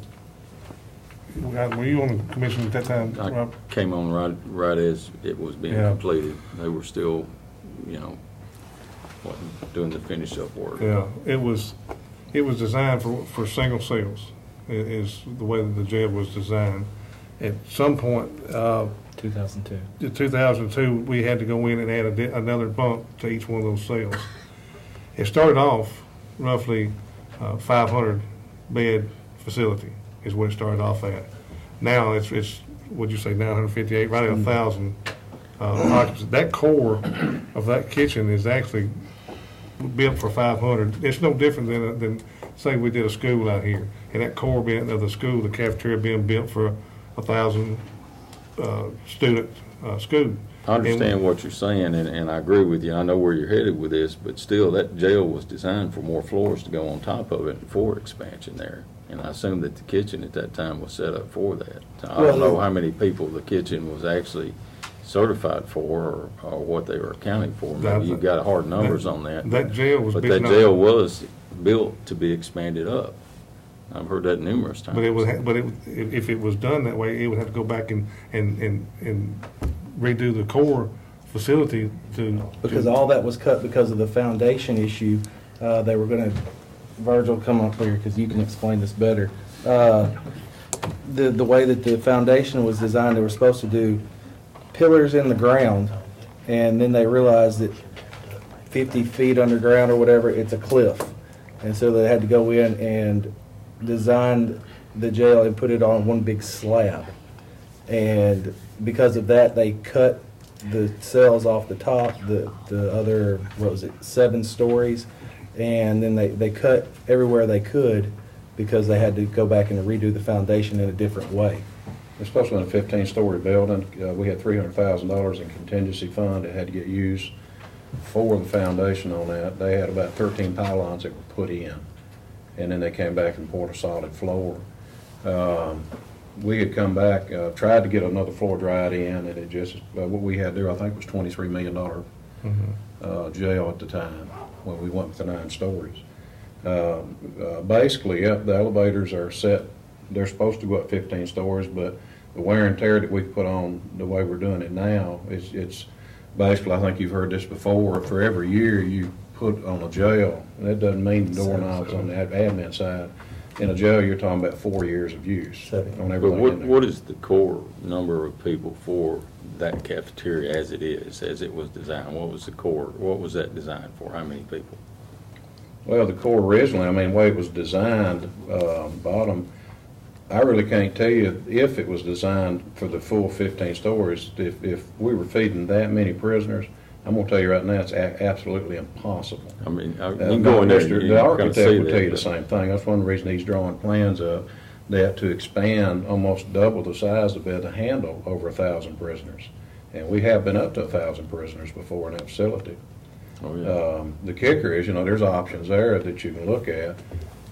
were you on the commission at that time, Rob? I came on right as it was being completed. They were still, doing the finish-up work. Yeah, it was designed for single cells, is the way that the jail was designed. At some point, 2002. in 2002, we had to go in and add another bunk to each one of those cells. It started off roughly 500 bed facility is what it started off at. Now it's what'd you say, 958, right at 1,000 occupancy. That core of that kitchen is actually built for 500. It's no different than say we did a school out here, and that core of the school, the cafeteria being built for 1,000 student school. I understand what you're saying, and I agree with you. I know where you're headed with this, but still, that jail was designed for more floors to go on top of it for expansion there. And I assume that the kitchen at that time was set up for that. I don't know how many people the kitchen was actually certified for or what they were accounting for. Maybe you've got hard numbers on that. That jail was But that jail was built to be expanded up. I've heard that numerous times. But if it was done that way, it would have to go back and redo the core facility because all that was cut because of the foundation issue. They were going to, Virgil, come up here because you can explain this better. The way that the foundation was designed, they were supposed to do pillars in the ground, and then they realized that 50 feet underground or whatever, it's a cliff. And so they had to go in and design the jail and put it on one big slab. And because of that, they cut the cells off the top, the other, 7 stories, and then they cut everywhere they could because they had to go back and redo the foundation in a different way. It's supposed to be a 15-story building. We had $300,000 in contingency fund that had to get used for the foundation on that. They had about 13 pylons that were put in, and then they came back and poured a solid floor. We had come back, tried to get another floor dried in, and it just, what we had there, I think, was $23 million jail at the time when we went with the 9 stories. Basically, yep, the elevators are set. They're supposed to go up 15 stories, but the wear and tear that we put on the way we're doing it now, it's basically, I think you've heard this before, for every year you put on a jail, and that doesn't mean doorknobs on the admin side. In a jail, you're talking about 4 years of use on But everything in there. what is the core number of people for that cafeteria as it is, as it was designed? What was the core, what was that designed for? How many people? Well, the core originally, I mean, the way it was designed, bottom, I really can't tell you if it was designed for the full 15 stories. If we were feeding that many prisoners, I'm gonna tell you right now, it's absolutely impossible. I mean, you can go in there and The you're gonna architect see will tell you that. the same thing. That's one reason he's drawing plans up, that to expand almost double the size of it to handle over 1,000 prisoners. And we have been up to 1,000 prisoners before in that facility. Oh, yeah. The kicker is, there's options there that you can look at,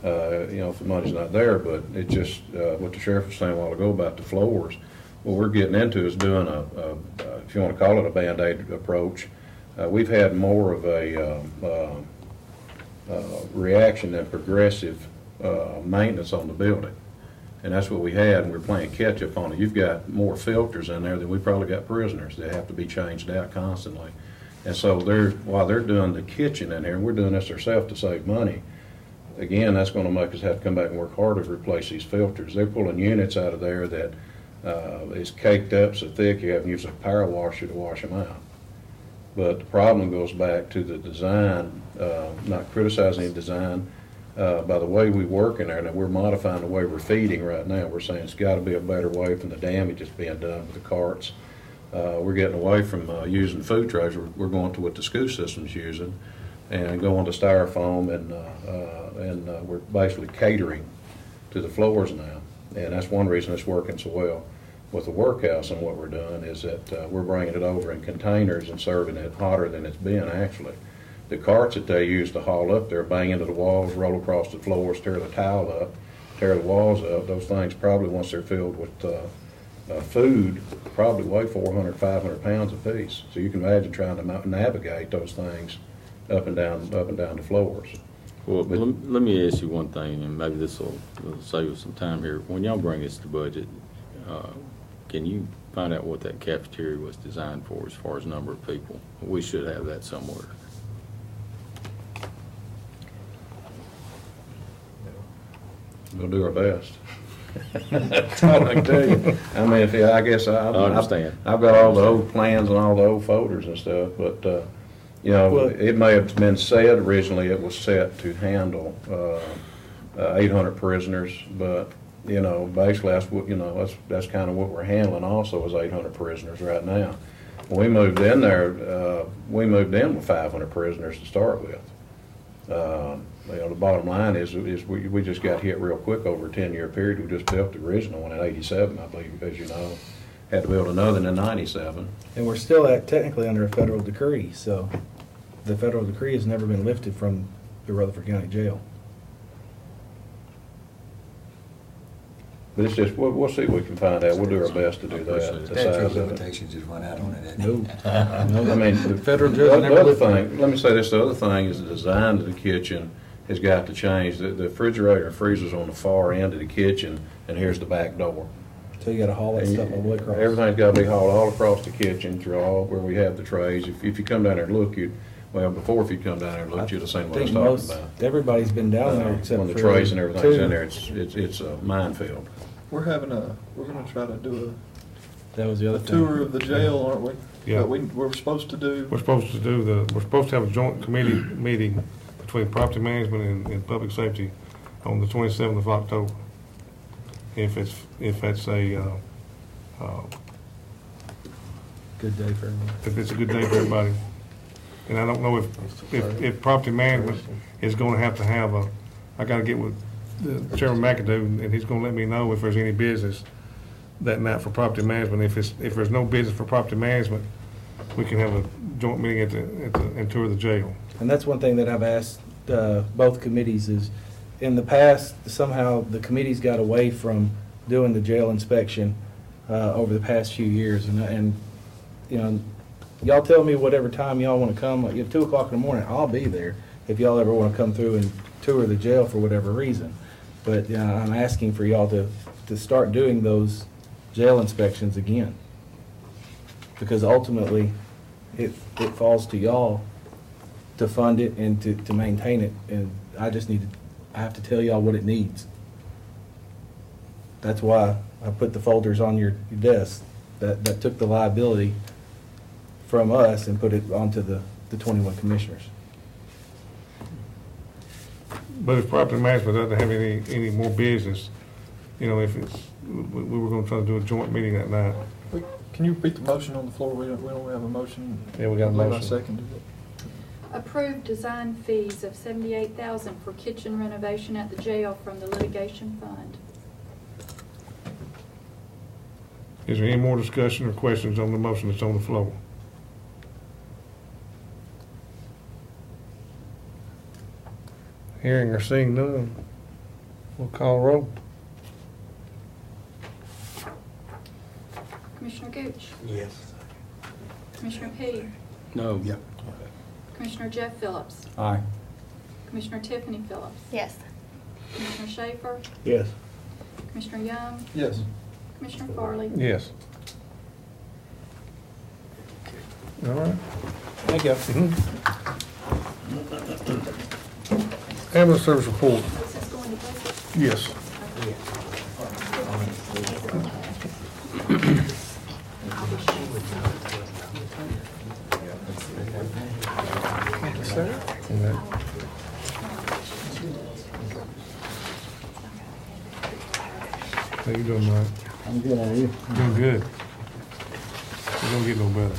if the money's not there, but it just, what the sheriff was saying a while ago about the floors, what we're getting into is doing if you want to call it a Band-Aid approach. We've had more of a reaction than progressive maintenance on the building. And that's what we had, and we're playing catch-up on it. You've got more filters in there than we probably got prisoners that have to be changed out constantly. And so while they're doing the kitchen in here, and we're doing this ourselves to save money, again, that's going to make us have to come back and work harder to replace these filters. They're pulling units out of there that is caked up so thick you have to use a power washer to wash them out. But the problem goes back to the design, not criticizing the design, by the way we work in there, and we're modifying the way we're feeding right now. We're saying it's got to be a better way from the damage that's being done with the carts. We're getting away from using food trays. We're going to what the school system's using, and going to styrofoam, and we're basically catering to the floors now. And that's one reason it's working so well with the workhouse. And what we're doing is that we're bringing it over in containers and serving it hotter than it's been actually. The carts that they use to haul up there bang into the walls, roll across the floors, tear the tile up, tear the walls up. Those things probably, once they're filled with food, probably weigh 400, 500 pounds apiece. So you can imagine trying to navigate those things up and down the floors. Well, let me ask you one thing, and maybe this will save us some time here. When y'all bring us to budget, can you find out what that cafeteria was designed for as far as number of people? We should have that somewhere. We'll do our best. That's all I can tell you. I mean, I guess I understand. I've got all the old plans and all the old folders and stuff, but, it may have been said originally it was set to handle 800 prisoners, but, basically that's what, that's kind of what we're handling also is 800 prisoners right now. When we moved in there, we moved in with 500 prisoners to start with. The bottom line is we just got hit real quick over a 10-year period. We just built the original one in '87, I believe, as you know. Had to build another in '97. And we're still technically under a federal decree, so the federal decree has never been lifted from the Rutherford County Jail. But it's just, we'll see what we can find out. We'll do our best to do that. The size of it. Limitations just run out on it. No. I mean, the Federal the judge never other lifted thing, let me say this, the other thing is the design of the kitchen has got to change. The refrigerator and freezer's on the far end of the kitchen, and here's the back door. So you gotta haul that stuff all the way across. Everything's got to be hauled all across the kitchen through all where we have the trays. If you come down there and look, before if you come down there and look, you'd have seen what I was talking about. Everybody's been down there except When the for trays and everything's two. in there, it's a minefield. We're gonna try to do That was the a other thing. tour of the jail, aren't we? Yeah. That we're supposed to do. We're supposed to have a joint committee meeting between property management and public safety on the 27th of October. If that's a, Good day for everyone. if it's a good day for everybody. And I don't know if property management is gonna have I gotta get with Chairman McAdoo, and he's gonna let me know if there's any business that night for property management. If there's no business for property management, we can have a joint meeting and tour the jail. And that's one thing that I've asked both committees is, in the past, somehow the committees got away from doing the jail inspection over the past few years. And you know, y'all tell me whatever time y'all want to come. Like, at 2 o'clock in the morning, I'll be there if y'all ever want to come through and tour the jail for whatever reason. But I'm asking for y'all to start doing those jail inspections again. Because ultimately, it falls to y'all to fund it and to maintain it. And I have to tell y'all what it needs. That's why I put the folders on your desk that took the liability from us and put it onto the 21 commissioners. But if property management doesn't have any more business, you know, if it's, we were gonna try to do a joint meeting that night. Can you repeat the motion on the floor? We don't have a motion. Yeah, we got a motion. I seconded it. Approve design fees of $78,000 for kitchen renovation at the jail from the litigation fund. Is there any more discussion or questions on the motion that's on the floor? Hearing or seeing none, we'll call roll. Commissioner Gooch? Yes. Commissioner Petty? No. Yeah. Commissioner Jeff Phillips? Aye. Commissioner Tiffany Phillips? Yes. Commissioner Schaefer? Yes. Commissioner Young? Yes. Commissioner Farley? Yes. All right. Thank you. Ambulance service report. Is this going to budget? Yes. How you doing, Mike? I'm good, how are you? Doing good. It don't get no better.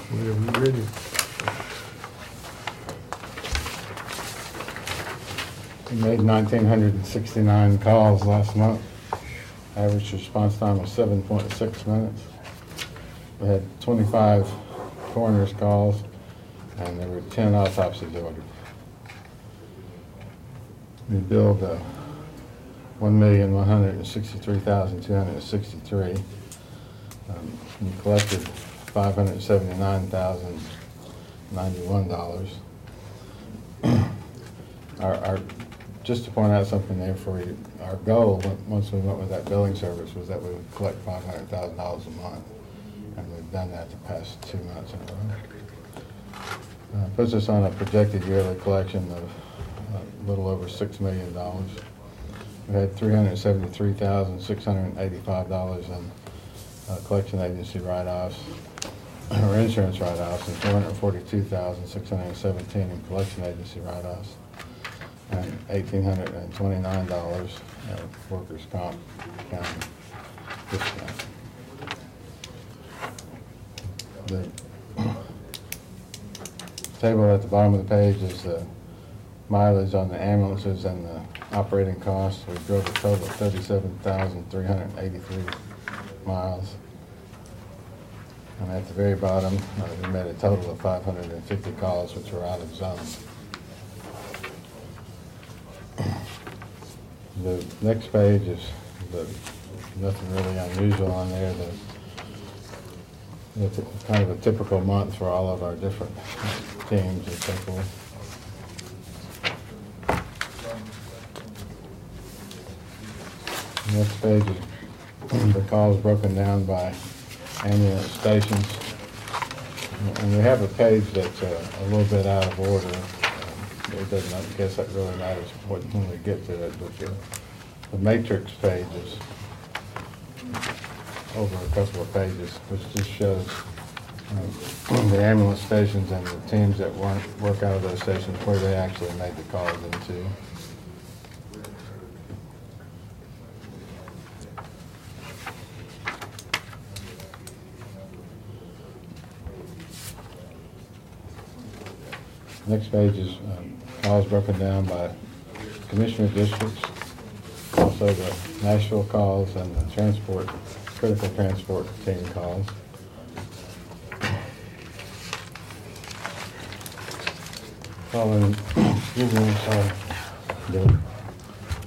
Whenever you're ready. We made 1,969 calls last month. Average response time was 7.6 minutes. We had 25 coroner's calls, and there were 10 autopsies ordered. We billed $1,163,263. We collected $579,091. Just to point out something there for you, our goal, once we went with that billing service, was that we would collect $500,000 a month. And we've done that the past 2 months in a row. Puts us on a projected yearly collection of a little over $6 million. We had $373,685 in collection agency write-offs, or insurance write-offs, and $442,617 in collection agency write-offs, and $1,829 workers' comp county discount. The table at the bottom of the page is the mileage on the ambulances and the operating costs. We drove a total of 37,383 miles. And at the very bottom, we made a total of 550 calls which were out of zone. The next page is nothing really unusual on there. It's kind of a typical month for all of our different teams and so forth. The next page is the calls broken down by ambulance stations. And we have a page that's a little bit out of order. It doesn't, I guess that really matters when we get to it, but the matrix page is over a couple of pages, which just shows the ambulance stations and the teams that work out of those stations where they actually made the calls into. Next page is calls broken down by commissioner districts, also the Nashville calls and the transport, critical transport team calls. Following, the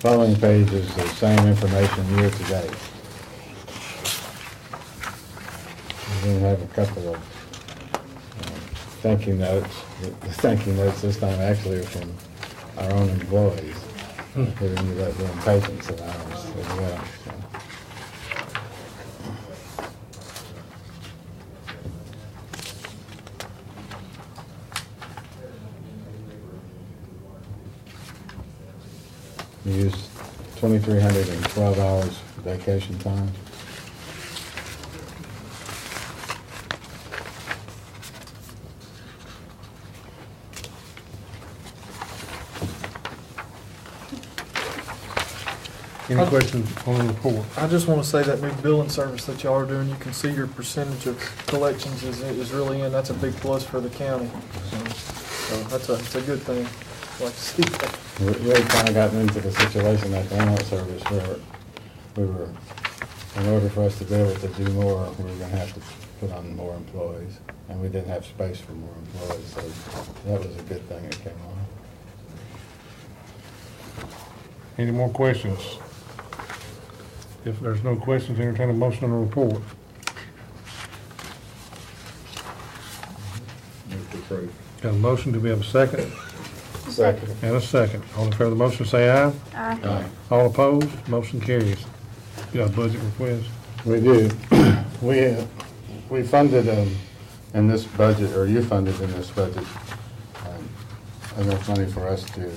following page is the same information year to date. We then have a couple of thank you notes. The thank you notes this time actually are from our own employees who ended up being patients of ours as well. So. We used 2,312 hours vacation time. Any questions on the report? I just want to say that new billing service that y'all are doing, you can see your percentage of collections is really in. That's a big plus for the county. So that's a good thing. I like to see that. We really kind of gotten into the situation at the ambulance service where we were, in order for us to be able to do more, we were going to have to put on more employees. And we didn't have space for more employees, so that was a good thing that came on. Any more questions? If there's no questions, entertain a motion on the report. Move to approve. Got a motion, do we have a second? Second. And a second. All in favor of the motion, say aye. Aye. All opposed, motion carries. You got a budget request? We do. We funded in this budget, or you funded in this budget, enough money for us to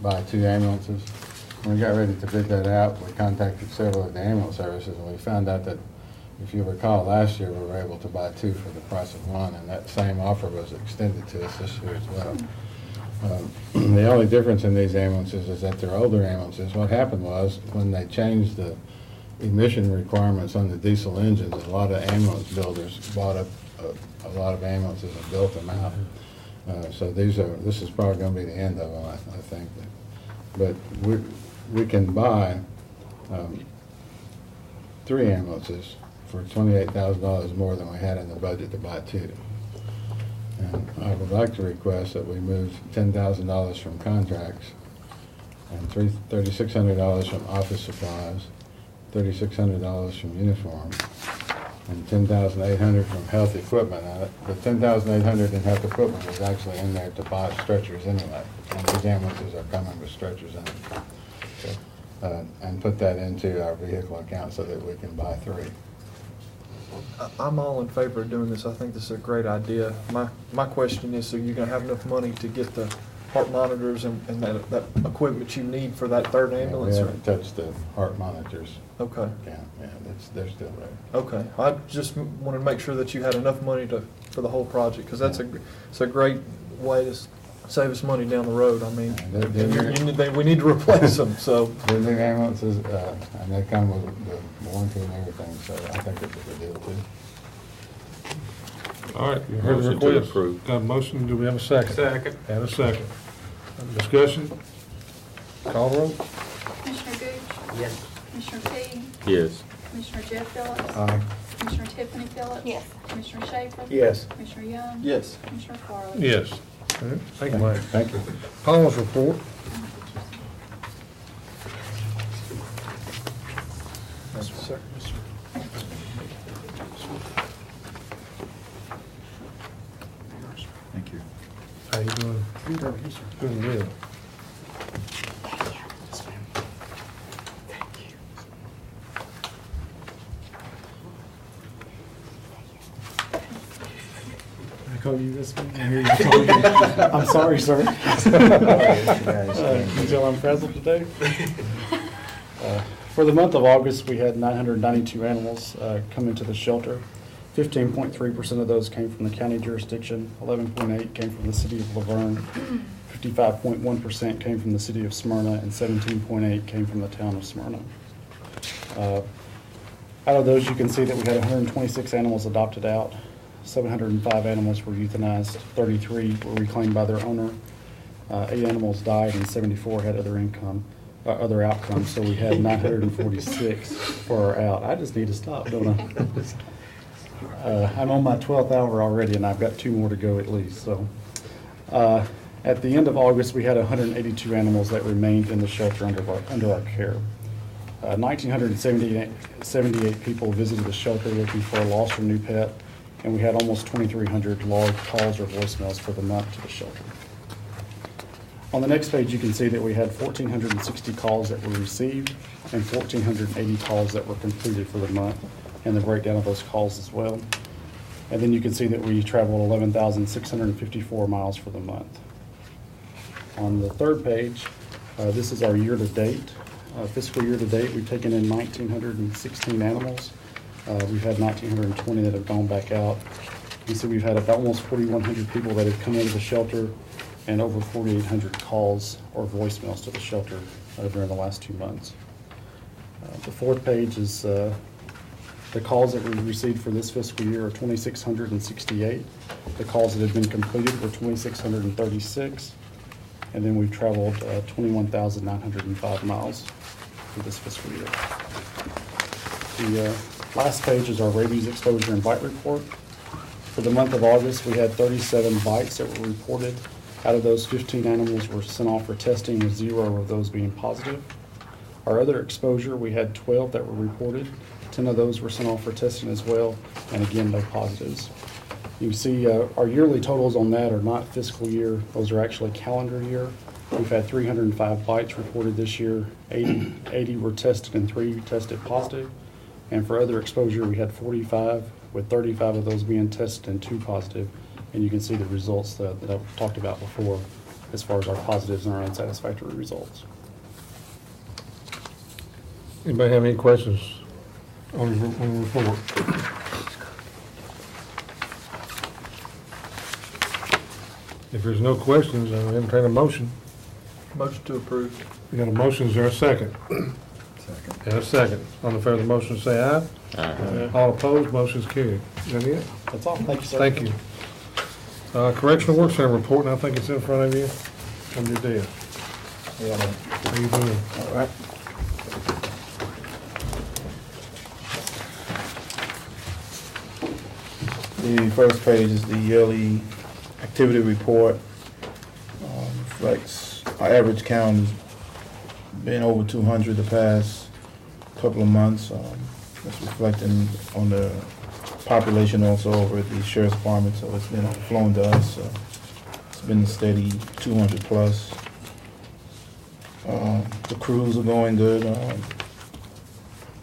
buy 2 ambulances. When we got ready to bid that out, we contacted several of the ambulance services, and we found out that, if you recall, last year we were able to buy 2 for the price of 1, and that same offer was extended to us this year as well. The only difference in these ambulances is that they're older ambulances. What happened was, when they changed the emission requirements on the diesel engines, a lot of ambulance builders bought up a lot of ambulances and built them out. So this is probably going to be the end of them, I think. But we can buy 3 ambulances for $28,000 more than we had in the budget to buy 2. And I would like to request that we move $10,000 from contracts and $3,600 from office supplies, $3,600 from uniforms, and $10,800 from health equipment. The $10,800 in health equipment was actually in there to buy stretchers anyway, and these ambulances are coming with stretchers in them. So, and put that into our vehicle account so that we can buy 3. I'm all in favor of doing this. I think this is a great idea. My question is, so you're going to have enough money to get the heart monitors and that equipment you need for that 3rd ambulance? We haven't touched the heart monitors. Okay. Yeah, they're still there. Okay. I just wanted to make sure that you had enough money for the whole project, because it's a great way to save us money down the road. I mean, we need to replace them, so. The new ambulances, and they come with the warranty and everything, so I think it's a good deal too. All right, you heard the Motion to request. approve. Got a motion, do we have a second? Second. And a second. Discussion? Call roll? Commissioner Gooch? Yes. Commissioner Key? Yes. Commissioner Jeff Phillips? Aye. Commissioner Tiffany Phillips? Yes. Commissioner Schaefer? Yes. Commissioner Young? Yes. Commissioner Farley? Yes. All right, thank you, Mike. Thank you. Paul's report. Sir. Thank you. How you doing? Doing good. I call you this one? I hear you calling me. I'm sorry, sir. Until I'm present today. For the month of August, we had 992 animals come into the shelter. 15.3% of those came from the county jurisdiction, 11.8 came from the city of Laverne, 55.1% came from the city of Smyrna, and 17.8 came from the town of Smyrna. Out of those, you can see that we had 126 animals adopted out. 705 animals were euthanized, 33 were reclaimed by their owner, 8 animals died, and 74 had other outcomes, so we had 946 for our out. I just need to stop, don't I? I'm on my 12th hour already, and I've got 2 more to go at least, so. At the end of August, we had 182 animals that remained in the shelter under our care. 1,978 people visited the shelter looking for a lost or new pet, and we had almost 2,300 logged calls or voicemails for the month to the shelter. On the next page, you can see that we had 1,460 calls that were received and 1,480 calls that were completed for the month, and the breakdown of those calls as well. And then you can see that we traveled 11,654 miles for the month. On the third page, this is our year-to-date, fiscal year-to-date. We've taken in 1,916 animals. We've had 1,920 that have gone back out. You see we've had about almost 4,100 people that have come into the shelter and over 4,800 calls or voicemails to the shelter during the last 2 months. The fourth page is the calls that we received for this fiscal year are 2,668. The calls that have been completed were 2,636. And then we've traveled 21,905 miles for this fiscal year. The last page is our rabies exposure and bite report. For the month of August, we had 37 bites that were reported. Out of those, 15 animals were sent off for testing, with 0 of those being positive. Our other exposure, we had 12 that were reported. 10 of those were sent off for testing as well, and again, no positives. You can see our yearly totals on that are not fiscal year, those are actually calendar year. We've had 305 bites reported this year, 80 were tested and 3 tested positive. And for other exposure, we had 45, with 35 of those being tested and 2 positive. And you can see the results that I've talked about before as far as our positives and our unsatisfactory results. Anybody have any questions on the report? If there's no questions, I'll entertain a motion. Motion to approve. We got a motion, is there a second? Second. And a second. All in favor of the motion, say aye. Aye. All opposed, motion's carried. Is that it? That's all. Thank you, sir. Thank you. Correctional Work Center report, and I think it's in front of you on your desk. Yeah. How you doing? All right. The first page is the yearly activity report. Reflects our average count has been over 200 the past couple of months. That's reflecting on the population also over at the Sheriff's Department, so it's been flowing to us. It's been a steady 200 plus. The crews are going good.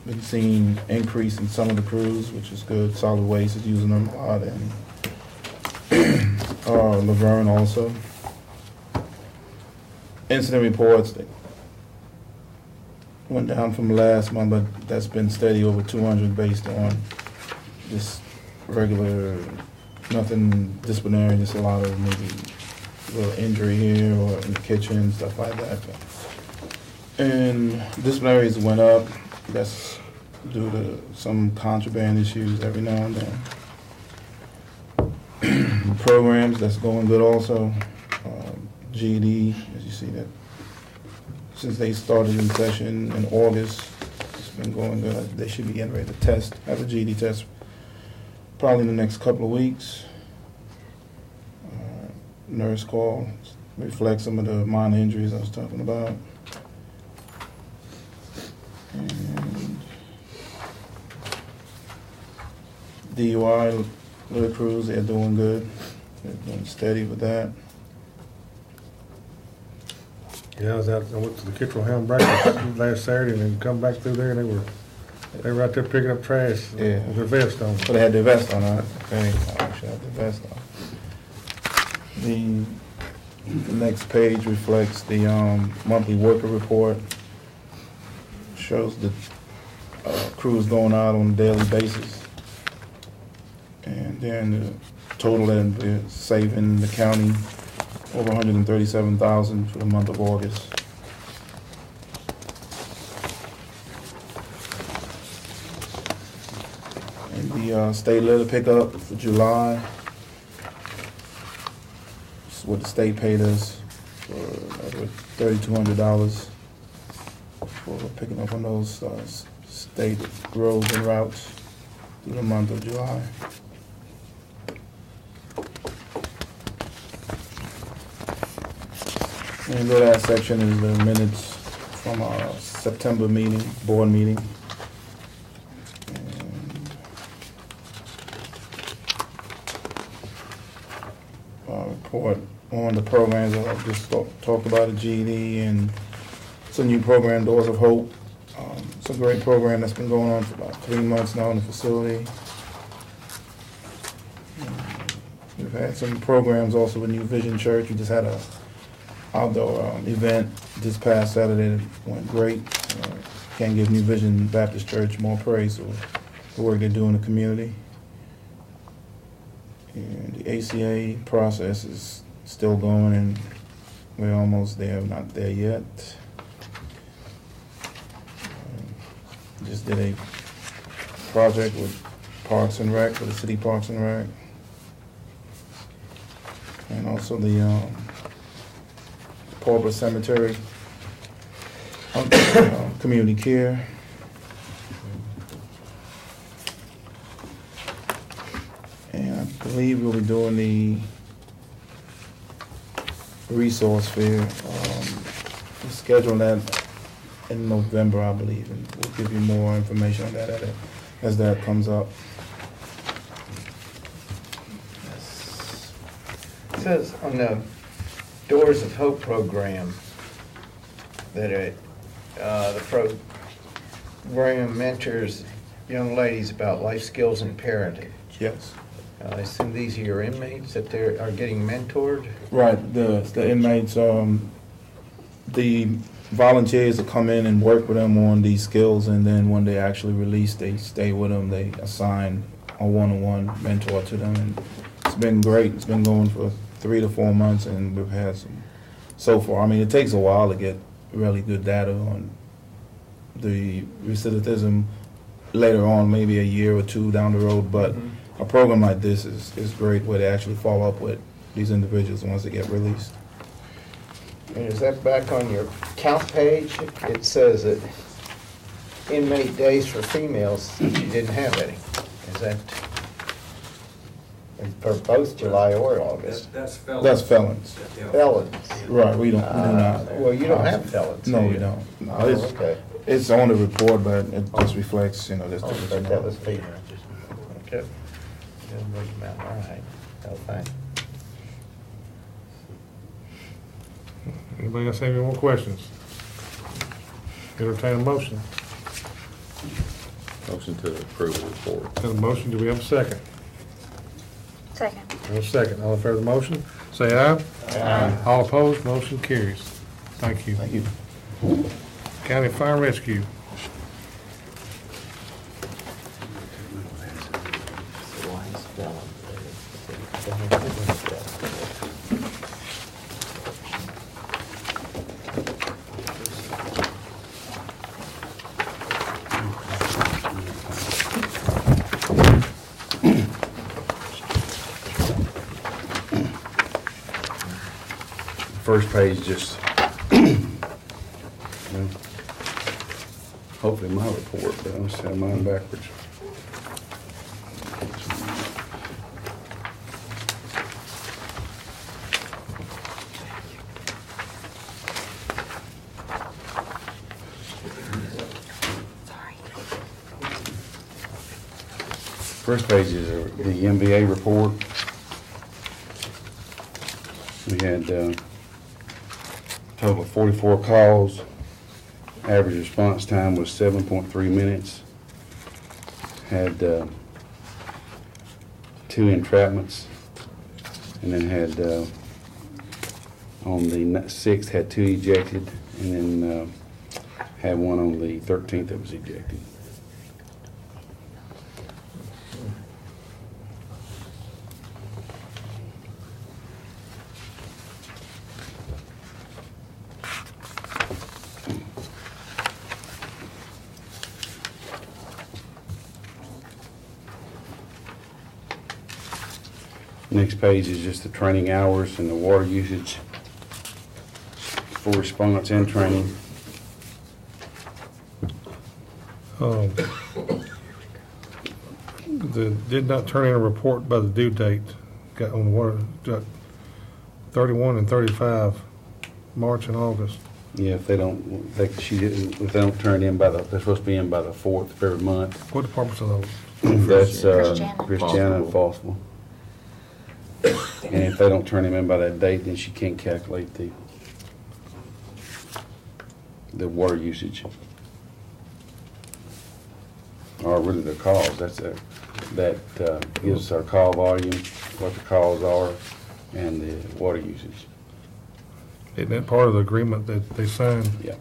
Been seeing increase in some of the crews, which is good. Solid Waste is using them a lot, and Laverne also. Incident reports, they went down from last month, but that's been steady over 200 based on just regular, nothing disciplinary, just a lot of maybe a little injury here or in the kitchen, stuff like that. And disciplinaries went up. That's due to some contraband issues every now and then. Programs, that's going good also. GED, as you see that, since they started in session in August, it's been going good. They should be getting ready to have a GED test probably in the next couple of weeks. Nurse call reflects some of the minor injuries I was talking about. And DUI, little crews, they're doing good. They're doing steady with that. Yeah, I went to the Kittrell Hound breakfast last Saturday and then come back through there and they were out there picking up trash with their vest on. So they had their vest on, right? Okay, I actually had their vest on. The next page reflects the monthly worker report. Shows the crews going out on a daily basis. And then the total that we're saving the county over $137,000 for the month of August. And the state litter pickup for July. This is what the state paid us for $3,200 for picking up on those state roads and routes through the month of July. And the last section is the minutes from our September meeting, board meeting. Report on the programs that I just talked about, the GED and some new program, Doors of Hope. It's a great program that's been going on for about 3 months now in the facility. We've had some programs also with New Vision Church. We just had a outdoor event this past Saturday that went great. Can't give New Vision Baptist Church more praise for the work they do in the community. And the ACA process is still going, and we're almost there, not there yet. Just did a project with Parks and Rec, with the City Parks and Rec. And also the Pauper Cemetery, community care. And I believe we'll be doing the resource fair. We're scheduling that in November, I believe, and we'll give you more information on that as that comes up. It says on the Doors of Hope program that the program mentors young ladies about life skills and parenting. Yes. I assume these are your inmates that are getting mentored? Right, the inmates, the volunteers will come in and work with them on these skills, and then when they actually release, they stay with them. They assign a one-on-one mentor to them, and it's been great. It's been going for 3 to 4 months, and we've had some so far. I mean, it takes a while to get really good data on the recidivism later on, maybe a year or two down the road, but a program like this is great, where they actually follow up with these individuals once they get released. And is that back on your count page? It says that inmate days for females, you didn't have any. Is that for both July or August? That's felons. That's felons. Felons. Right, we do not. Well, you don't have felons. No, do we you? don't. No, Oh, okay. it's on the report, but it just reflects, this. But that was female. Okay. All right. Oh, fine. Anybody else have any more questions? Entertain a motion. Motion to approve the report. Got a motion, do we have a second? Second. We have a second. All in favor of the motion, say aye. Aye. All opposed, motion carries. Thank you. Thank you. County Fire and Rescue. First page just, hopefully my report, but I'll set mine backwards. First page is the MVA report. We had total of 44 calls. Average response time was 7.3 minutes. Had 2 entrapments, and then had on the 6th had 2 ejected, and then had 1 on the 13th that was ejected. Next page is just the training hours and the water usage for response and training. Did not turn in a report by the due date, got on the water, got 31 and 35, March and August. Yeah, if they don't, if they don't turn in they're supposed to be in by the 4th of every month. What departments are those? That's Christiana. Christiana and Fossville. And if they don't turn him in by that date, then she can't calculate the water usage. Or really the calls, that gives our call volume, what the calls are, and the water usage. Isn't that part of the agreement that they signed? Yeah.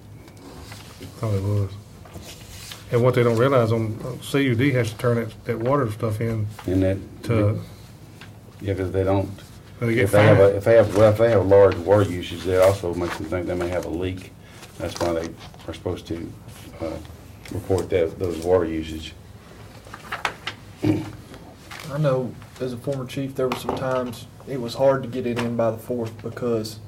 Thought it was. And what they don't realize on CUD has to turn that water stuff in And that, to, yeah, because they don't, they get if they have, fined. if they have large water usage, that also makes them think they may have a leak. That's why they are supposed to report those water usage. I know as a former chief, there were some times it was hard to get it in by the 4th because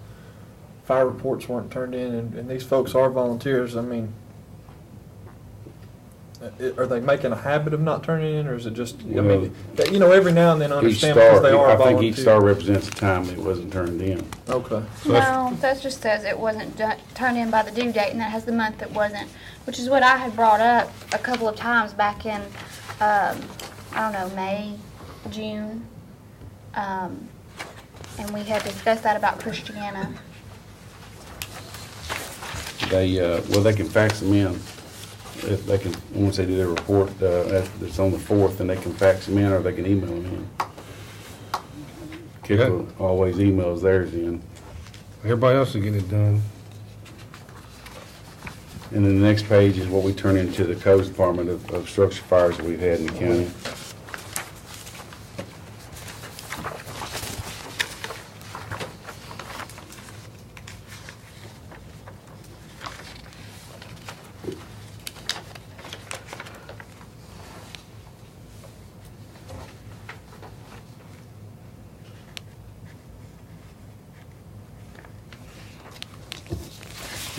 fire reports weren't turned in, and these folks are volunteers. I mean, are they making a habit of not turning in, or is it just, I mean, every now and then I understand because they are I volunteers. think each star represents a time that it wasn't turned in. Okay. So No, that just says it wasn't turned in by the due date, and that has the month that wasn't, which is what I had brought up a couple of times back in, I don't know, May, June. And we had discussed that about Christiana. They can fax them in. If they can, once they do their report, it's on the 4th, then they can fax them in, or they can email them in. Kipper always emails theirs in. Everybody else is getting it done. And then the next page is what we turn into the codes department of structure fires that we've had in the county.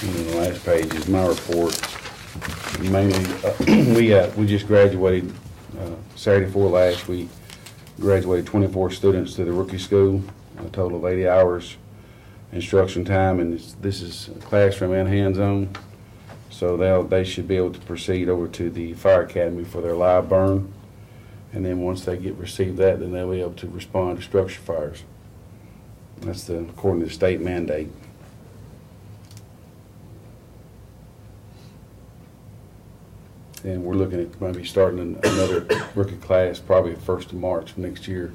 And then the last page is my report. Mainly, we just graduated Saturday before last. We graduated 24 students to the rookie school, a total of 80 hours instruction time, and this is classroom and hands-on. So they should be able to proceed over to the fire academy for their live burn, and then once they receive that, then they'll be able to respond to structure fires. That's according to the state mandate. And we're looking at maybe starting another rookie class probably the 1st of March next year.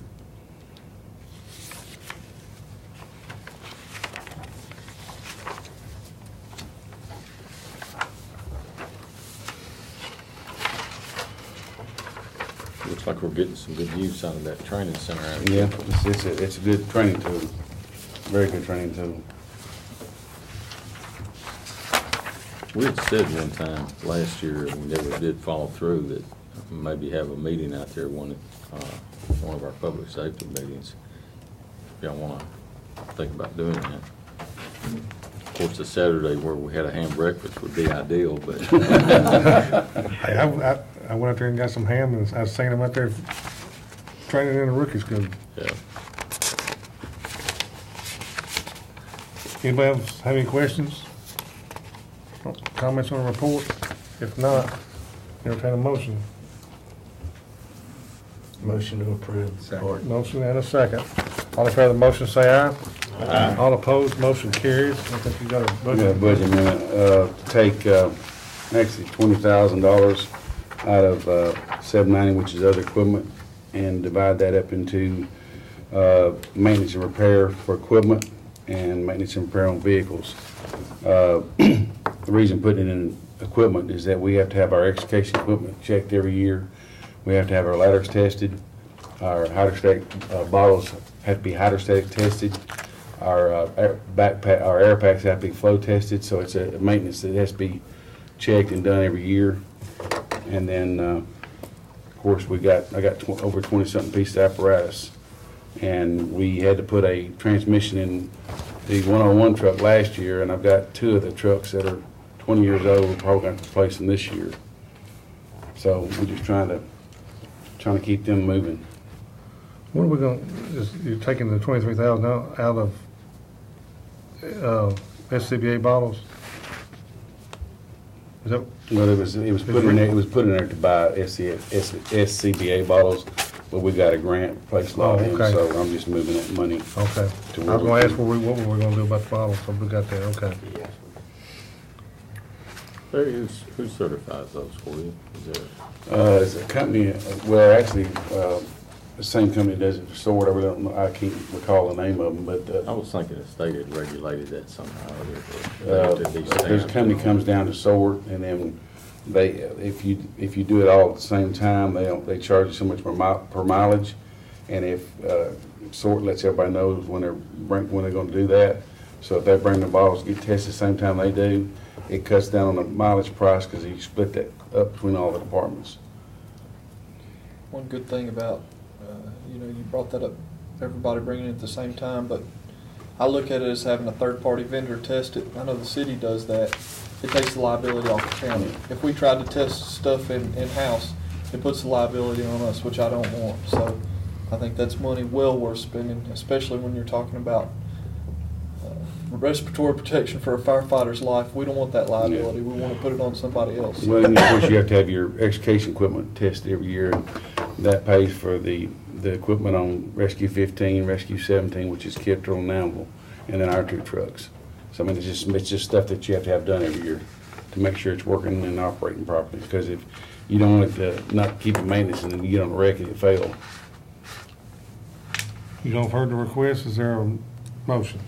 Looks like we're getting some good use out of that training center. Yeah, it's a good training tool, very good training tool. We had said one time last year, and we never did follow through, that maybe have a meeting out there, one of our public safety meetings. If y'all want to think about doing that. Of course, the Saturday where we had a ham breakfast would be ideal, but. Hey, I went out there and got some ham, and I was seeing them out there training in the rookie school. Yeah. Anybody else have any questions? Comments on the report? If not, entertain a motion. Motion to approve. Motion and a second. All in favor of the motion, say aye. Aye. All opposed, motion carries. I think you got a We got a budget. budget amendment, take actually $20,000 out of 790, which is other equipment, and divide that up into maintenance and repair for equipment and maintenance and repair on vehicles. The reason putting it in equipment is that we have to have our extrication equipment checked every year. We have to have our ladders tested. Our hydrostatic bottles have to be hydrostatic tested. Our backpack, our air packs have to be flow tested. So it's a maintenance that has to be checked and done every year. And then, of course, I got over 20-something pieces of apparatus And we had to put a transmission in the 101 truck last year, and I've got 2 of the trucks that are 20 years old. We're probably going to replace them this year. So we're just trying to keep them moving. What are we going, you're taking the 23,000 out of SCBA bottles? Is that? Well, it was put in there, to buy SCBA bottles, but we got a grant placed on them, okay. so I'm just moving that money. Okay. I was going to ask what were we going to do about the bottles, so we got that, okay. Barry, who certifies those for you? Is there? It's a company, well, actually, the same company does it for Sword. I really don't know, I can't recall the name of them, but. I was thinking the state had regulated that somehow. There's a company comes down to Sword, and then they, if you do it all at the same time, they charge you so much per mileage. And if Sword lets everybody know when they're going to do that, so if they bring the bottles, get tested the same time they do, it cuts down on the mileage price because you split that up between all the departments. One good thing about, you brought that up, everybody bringing it at the same time, but I look at it as having a third-party vendor test it. I know the city does that. It takes the liability off the county. If we tried to test stuff in-house, it puts the liability on us, which I don't want. So I think that's money well worth spending, especially when you're talking about respiratory protection for a firefighter's life. We don't want that liability. We want to put it on somebody else. Well, and of course, you have to have your extrication equipment tested every year, and that pays for the equipment on Rescue 15, Rescue 17, which is Kiptrell and Nashville, and then our 2 trucks. So I mean, it's just stuff that you have to have done every year to make sure it's working and operating properly. Because if you don't want it to not keep it maintenance and then you get on a wreck and it fail. You don't have heard the request, is there a motion?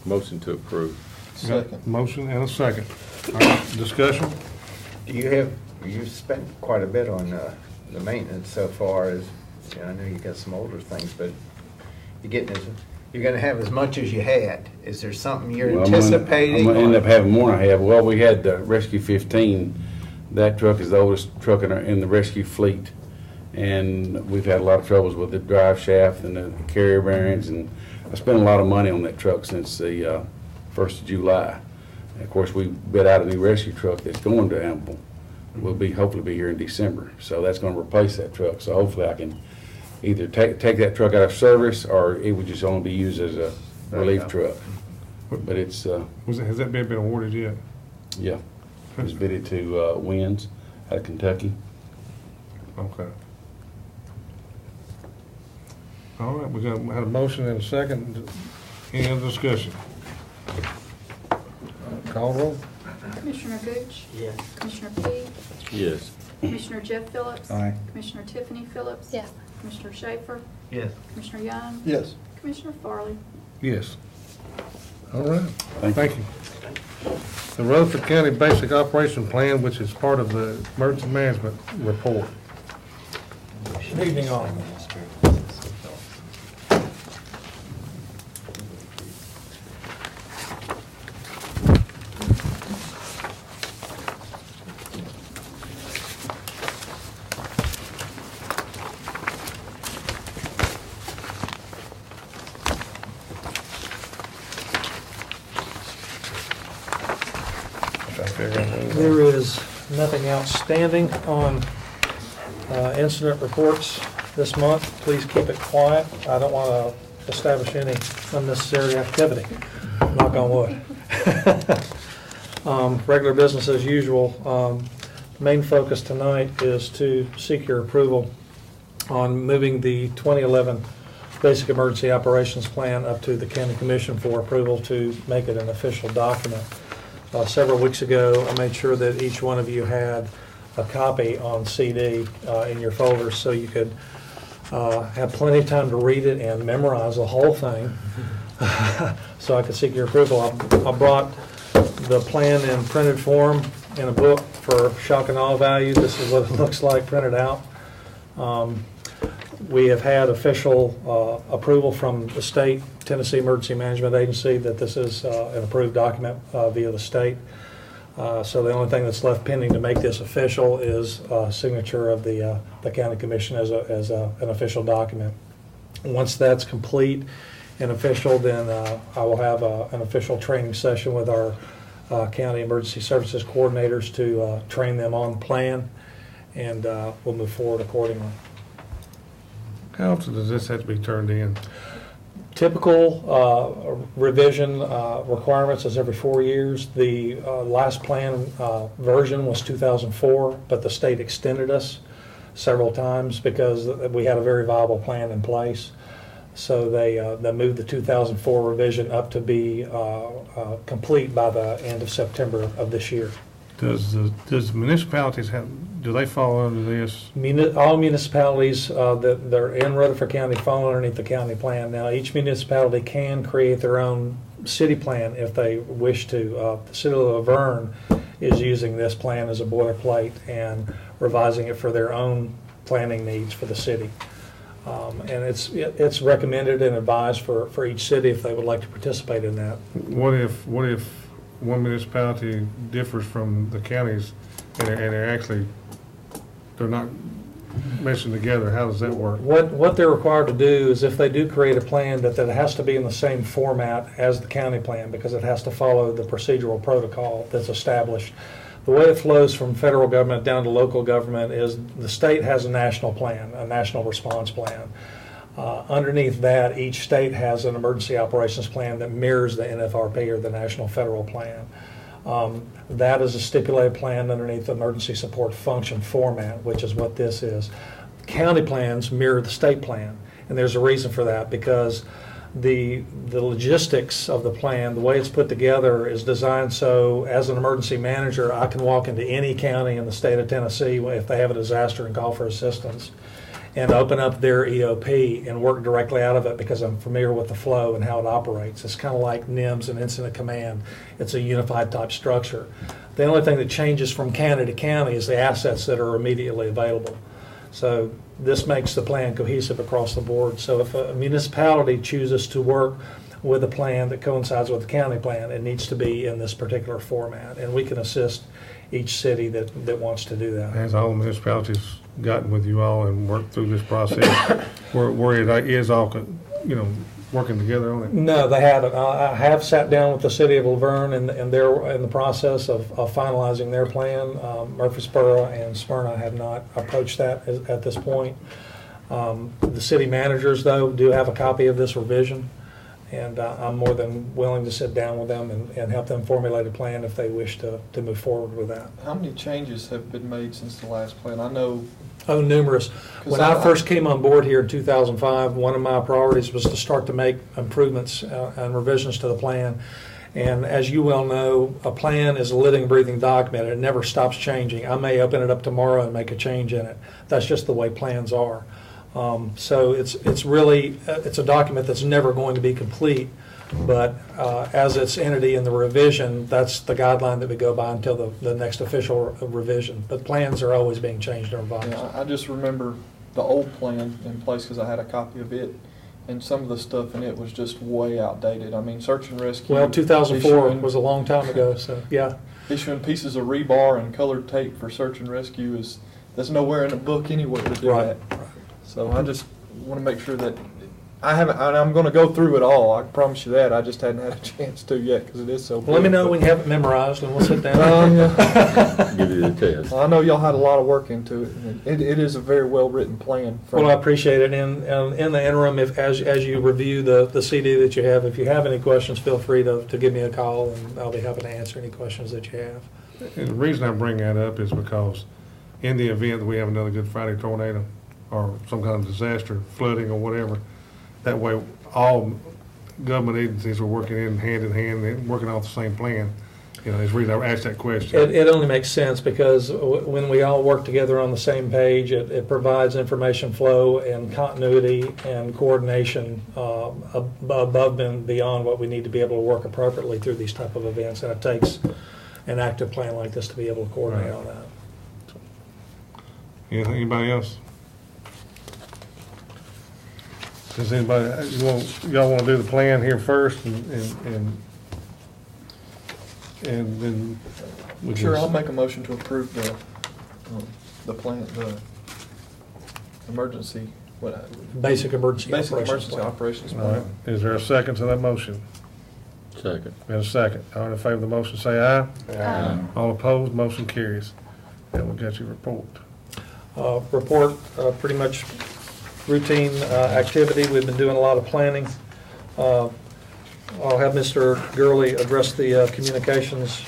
Motion to approve. Second. Motion and a second. All right, discussion? You've spent quite a bit on the maintenance so far. I know you got some older things, but you're going to have as much as you had. Is there something you're anticipating? I'm going to end up having more than I have. Well, we had Rescue 15. That truck is the oldest truck in the rescue fleet. And we've had a lot of troubles with the drive shaft and the carrier bearings. And I spent a lot of money on that truck since the 1st of July. And of course, we bid out a new rescue truck that's going to Amble. We'll hopefully be here in December. So that's going to replace that truck. So hopefully I can either take that truck out of service, or it would just only be used as a relief truck. But it's has that bid been awarded yet? Yeah, it was bidded to Winds out of Kentucky. Okay. All right, we had a motion and a second. Any other discussion? Call roll. Commissioner Gooch? Yes. Commissioner Peake? Yes. Commissioner Jeff Phillips? Aye. Commissioner Tiffany Phillips? Yes. Commissioner Schaefer? Yes. Commissioner Young? Yes. Commissioner Farley? Yes. All right, thank you. The Rutherford County Basic Operation Plan, which is part of the Emergency Management Report. Good evening, all. There is nothing outstanding on incident reports this month. Please keep it quiet. I don't want to establish any unnecessary activity. Knock on wood. Regular business as usual. Main focus tonight is to seek your approval on moving the 2011 Basic Emergency Operations Plan up to the County Commission for approval to make it an official document. Several weeks ago, I made sure that each one of you had a copy on CD in your folders so you could have plenty of time to read it and memorize the whole thing so I could seek your approval. I brought the plan in printed form in a book for shock and awe value. This is what it looks like printed out. We have had official approval from the state, Tennessee Emergency Management Agency, that this is an approved document via the state. So the only thing that's left pending to make this official is signature of the county commission as an official document. Once that's complete and official, then I will have an official training session with our county emergency services coordinators to train them on the plan, and we'll move forward accordingly. How often does this have to be turned in? Typical revision requirements is every 4 years. The last plan version was 2004, but the state extended us several times because we had a very viable plan in place. So they moved the 2004 revision up to be complete by the end of September of this year. Does municipalities do they fall under this? All municipalities that are in Rutherford County fall underneath the county plan. Now, each municipality can create their own city plan if they wish to. The city of Laverne is using this plan as a boilerplate and revising it for their own planning needs for the city. And it's recommended and advised for each city if they would like to participate in that. What if one municipality differs from the counties and they're not meshing together? How does that work? What they're required to do is if they do create a plan that it has to be in the same format as the county plan because it has to follow the procedural protocol that's established. The way it flows from federal government down to local government is the state has a national plan, a national response plan. Underneath that, each state has an emergency operations plan that mirrors the NFRP or the National Federal Plan. That is a stipulated plan underneath the emergency support function format, which is what this is. County plans mirror the state plan, and there's a reason for that because the logistics of the plan, the way it's put together, is designed so as an emergency manager, I can walk into any county in the state of Tennessee if they have a disaster and call for assistance and open up their EOP and work directly out of it because I'm familiar with the flow and how it operates. It's kind of like NIMS and Incident Command. It's a unified type structure. The only thing that changes from county to county is the assets that are immediately available. So this makes the plan cohesive across the board. So if a municipality chooses to work with a plan that coincides with the county plan, it needs to be in this particular format. And we can assist each city that wants to do that. Has all municipalities gotten with you all and worked through this process where it is all, working together on it? No, they haven't. I have sat down with the city of Laverne and they're in the process of finalizing their plan. Murfreesboro and Smyrna have not approached that at this point. The city managers, though, do have a copy of this revision, and I'm more than willing to sit down with them and help them formulate a plan if they wish to move forward with that. How many changes have been made since the last plan? I know. Oh, numerous. When I first came on board here in 2005, one of my priorities was to start to make improvements and revisions to the plan. And as you well know, a plan is a living, breathing document. It never stops changing. I may open it up tomorrow and make a change in it. That's just the way plans are. So it's really a document that's never going to be complete, but as its entity in the revision, that's the guideline that we go by until the next official revision. But plans are always being changed and revised. Yeah, I just remember the old plan in place because I had a copy of it, and some of the stuff in it was just way outdated. I mean, search and rescue. Well, 2004 was a long time ago, so yeah. Issuing pieces of rebar and colored tape for search and rescue there's nowhere in the book anywhere to do that. So I just want to make sure that I'm going to go through it all. I promise you that. I just hadn't had a chance to yet because it is so big. Well, let me know when you have it memorized and we'll sit down. Give you the test. I know y'all had a lot of work into it. It is a very well-written plan. Well, I appreciate it. And in the interim, as you review the CD that you have, if you have any questions, feel free to give me a call and I'll be happy to answer any questions that you have. And the reason I bring that up is because in the event that we have another Good Friday tornado or some kind of disaster, flooding or whatever, that way all government agencies are working hand in hand and working off the same plan. Is the reason I asked that question. It only makes sense because when we all work together on the same page, it provides information flow and continuity and coordination above and beyond what we need to be able to work appropriately through these type of events. And it takes an active plan like this to be able to coordinate all that. Anybody else? Does anybody, y'all want to do the plan here first and then we Sure, I'll make a motion to approve the plan, the emergency Basic emergency Basic operations emergency plan. operations All right. plan. Is there a second to that motion? Second. And a second. All in favor of the motion, say aye. Aye. All opposed, motion carries. And we got your report. Report, pretty much routine activity. We've been doing a lot of planning. I'll have Mr. Gurley address the communications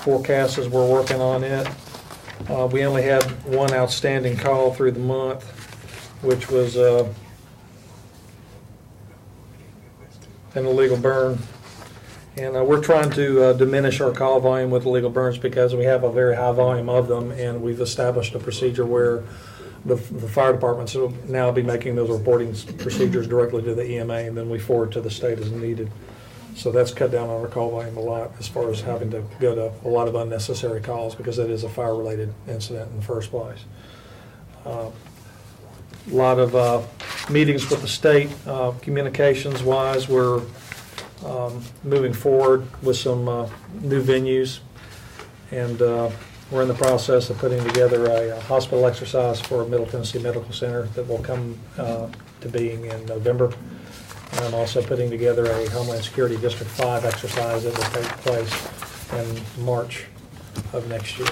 forecast as we're working on it. We only had one outstanding call through the month, which was an illegal burn. And we're trying to diminish our call volume with illegal burns because we have a very high volume of them, and we've established a procedure where the fire departments will now be making those reporting procedures directly to the EMA, and then we forward to the state as needed. So that's cut down on our call volume a lot as far as having to go to a lot of unnecessary calls because it is a fire-related incident in the first place. A lot of meetings with the state, communications-wise. We're moving forward with some new venues, and we're in the process of putting together a hospital exercise for Middle Tennessee Medical Center that will come to being in November. And I'm also putting together a Homeland Security District 5 exercise that will take place in March of next year.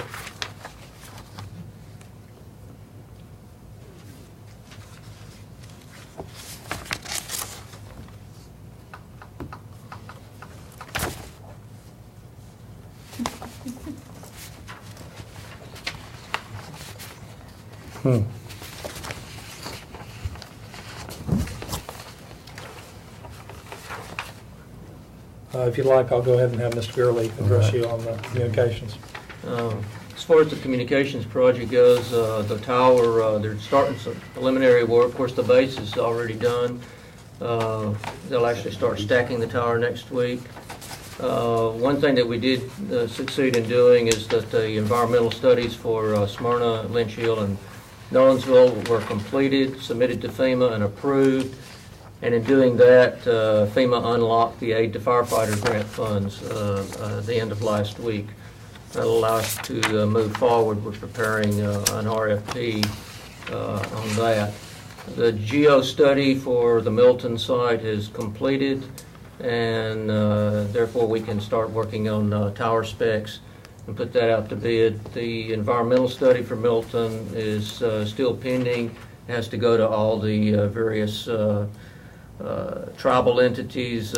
If you'd like, I'll go ahead and have Mr. Gurley address you on the communications. As far as the communications project goes, the tower, they're starting some preliminary work. Of course, the base is already done. They'll actually start stacking the tower next week. One thing that we did succeed in doing is that the environmental studies for Smyrna, Lynch Hill, and Nolensville were completed, submitted to FEMA, and approved. And in doing that, FEMA unlocked the aid to firefighter grant funds the end of last week. That'll allow us to move forward with preparing an RFP on that. The geo study for the Milton site is completed, and therefore we can start working on tower specs and put that out to bid. The environmental study for Milton is still pending. It has to go to all the various tribal entities,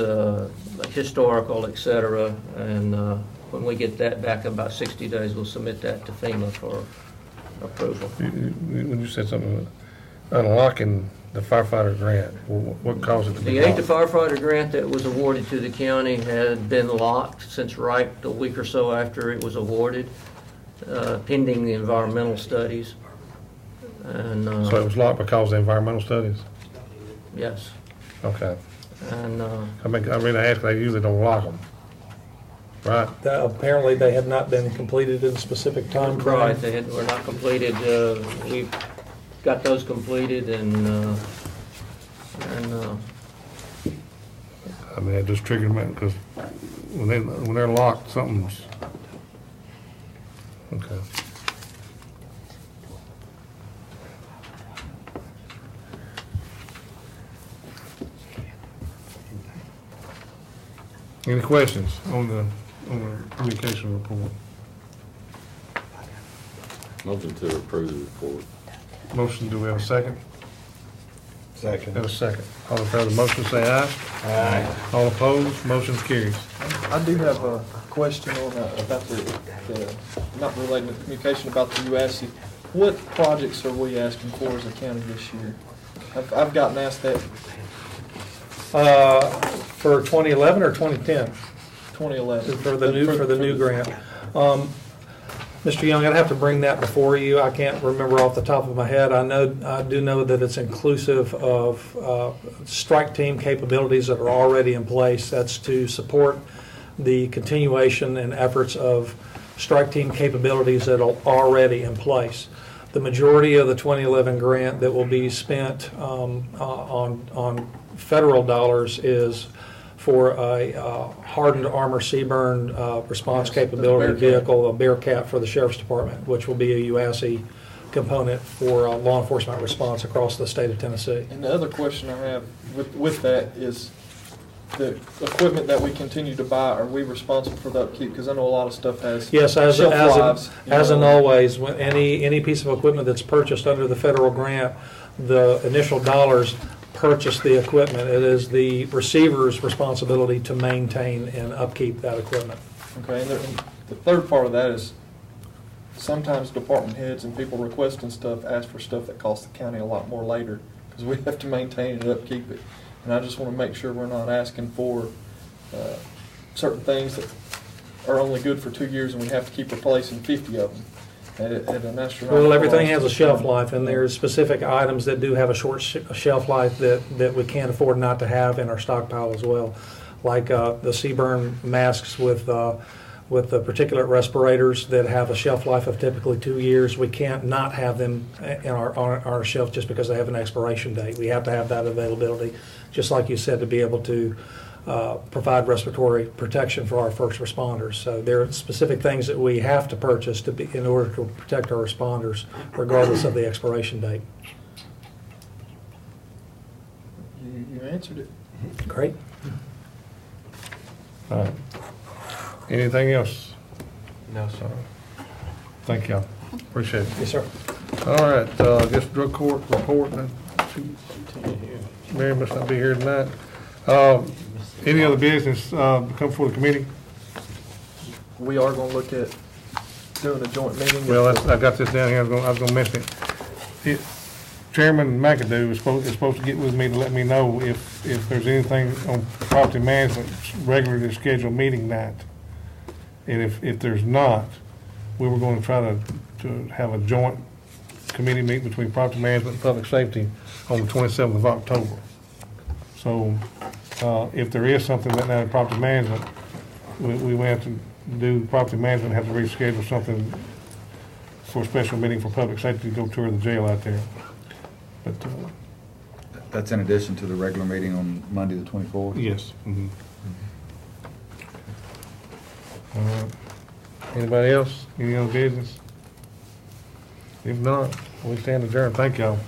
historical, etc. And when we get that back in about 60 days, we'll submit that to FEMA for approval. When you said something about unlocking the firefighter grant, what caused it to be The aid to locked? firefighter grant that was awarded to the county had been locked since right a week or so after it was awarded, pending the environmental studies. And So it was locked because of the environmental studies? yes. Okay. And I mean, I ask, they usually don't lock them, right? Apparently, they had not been completed in a specific time frame. right, they were not completed. We got those completed, and I mean, it just triggered me, because when they're locked, something's, okay. Any questions on the communication report? Motion to approve the report. Motion, do we have a second? Second. Have a second. All in favor of the motion, say aye. Aye. All opposed, motion carries. I do have a question on about the not related to communication, about the UASC. What projects are we asking for as a county this year? I've gotten asked that. For 2011 or 2010? 2011. For the new grant. Mr. Young, I'd have to bring that before you. I can't remember off the top of my head. I do know that it's inclusive of strike team capabilities that are already in place. That's to support the continuation and efforts of strike team capabilities that are already in place. The majority of the 2011 grant that will be spent on federal dollars is for a hardened armor CBRN response capability vehicle, a Bearcat for the Sheriff's Department, which will be a UASC component for law enforcement response across the state of Tennessee. And the other question I have with that is, the equipment that we continue to buy, are we responsible for the upkeep? Because I know a lot of stuff has Yes, shelf lives. as in always, when any piece of equipment that's purchased under the federal grant, the initial dollars purchase the equipment. It is the receiver's responsibility to maintain and upkeep that equipment. Okay, and the third part of that is, sometimes department heads and people requesting stuff ask for stuff that costs the county a lot more later, because we have to maintain and upkeep it. And I just want to make sure we're not asking for certain things that are only good for 2 years and we have to keep replacing 50 of them at an astronomical Well, everything cost. has a shelf life, and there's specific items that do have a short shelf life that we can't afford not to have in our stockpile as well, like the CBRN masks with the particulate respirators that have a shelf life of typically 2 years. We can't not have them in our shelf just because they have an expiration date. We have to have that availability, just like you said, to be able to provide respiratory protection for our first responders. So there are specific things that we have to purchase in order to protect our responders, regardless of the expiration date. You answered it. Great. All right. Anything else? No, sir. Thank y'all. Appreciate it. Yes, sir. All right, I guess drug court report, then. Mary must not be here tonight. Any other business come before the committee? We are going to look at doing a joint meeting. Well, I got this down here, I was gonna mention it. Chairman McAdoo is supposed to get with me to let me know if there's anything on property management's regularly scheduled meeting night. And if there's not, we were going to try to have a joint committee meet between property management and public safety on the 27th of October. So if there is something that now in property management, we will have to do property management, have to reschedule something for a special meeting for public safety to go tour the jail out there. But That's in addition to the regular meeting on Monday, the 24th? yes. Mm-hmm. All right. Anybody else? Any other business? If not, we stand adjourned. Thank y'all.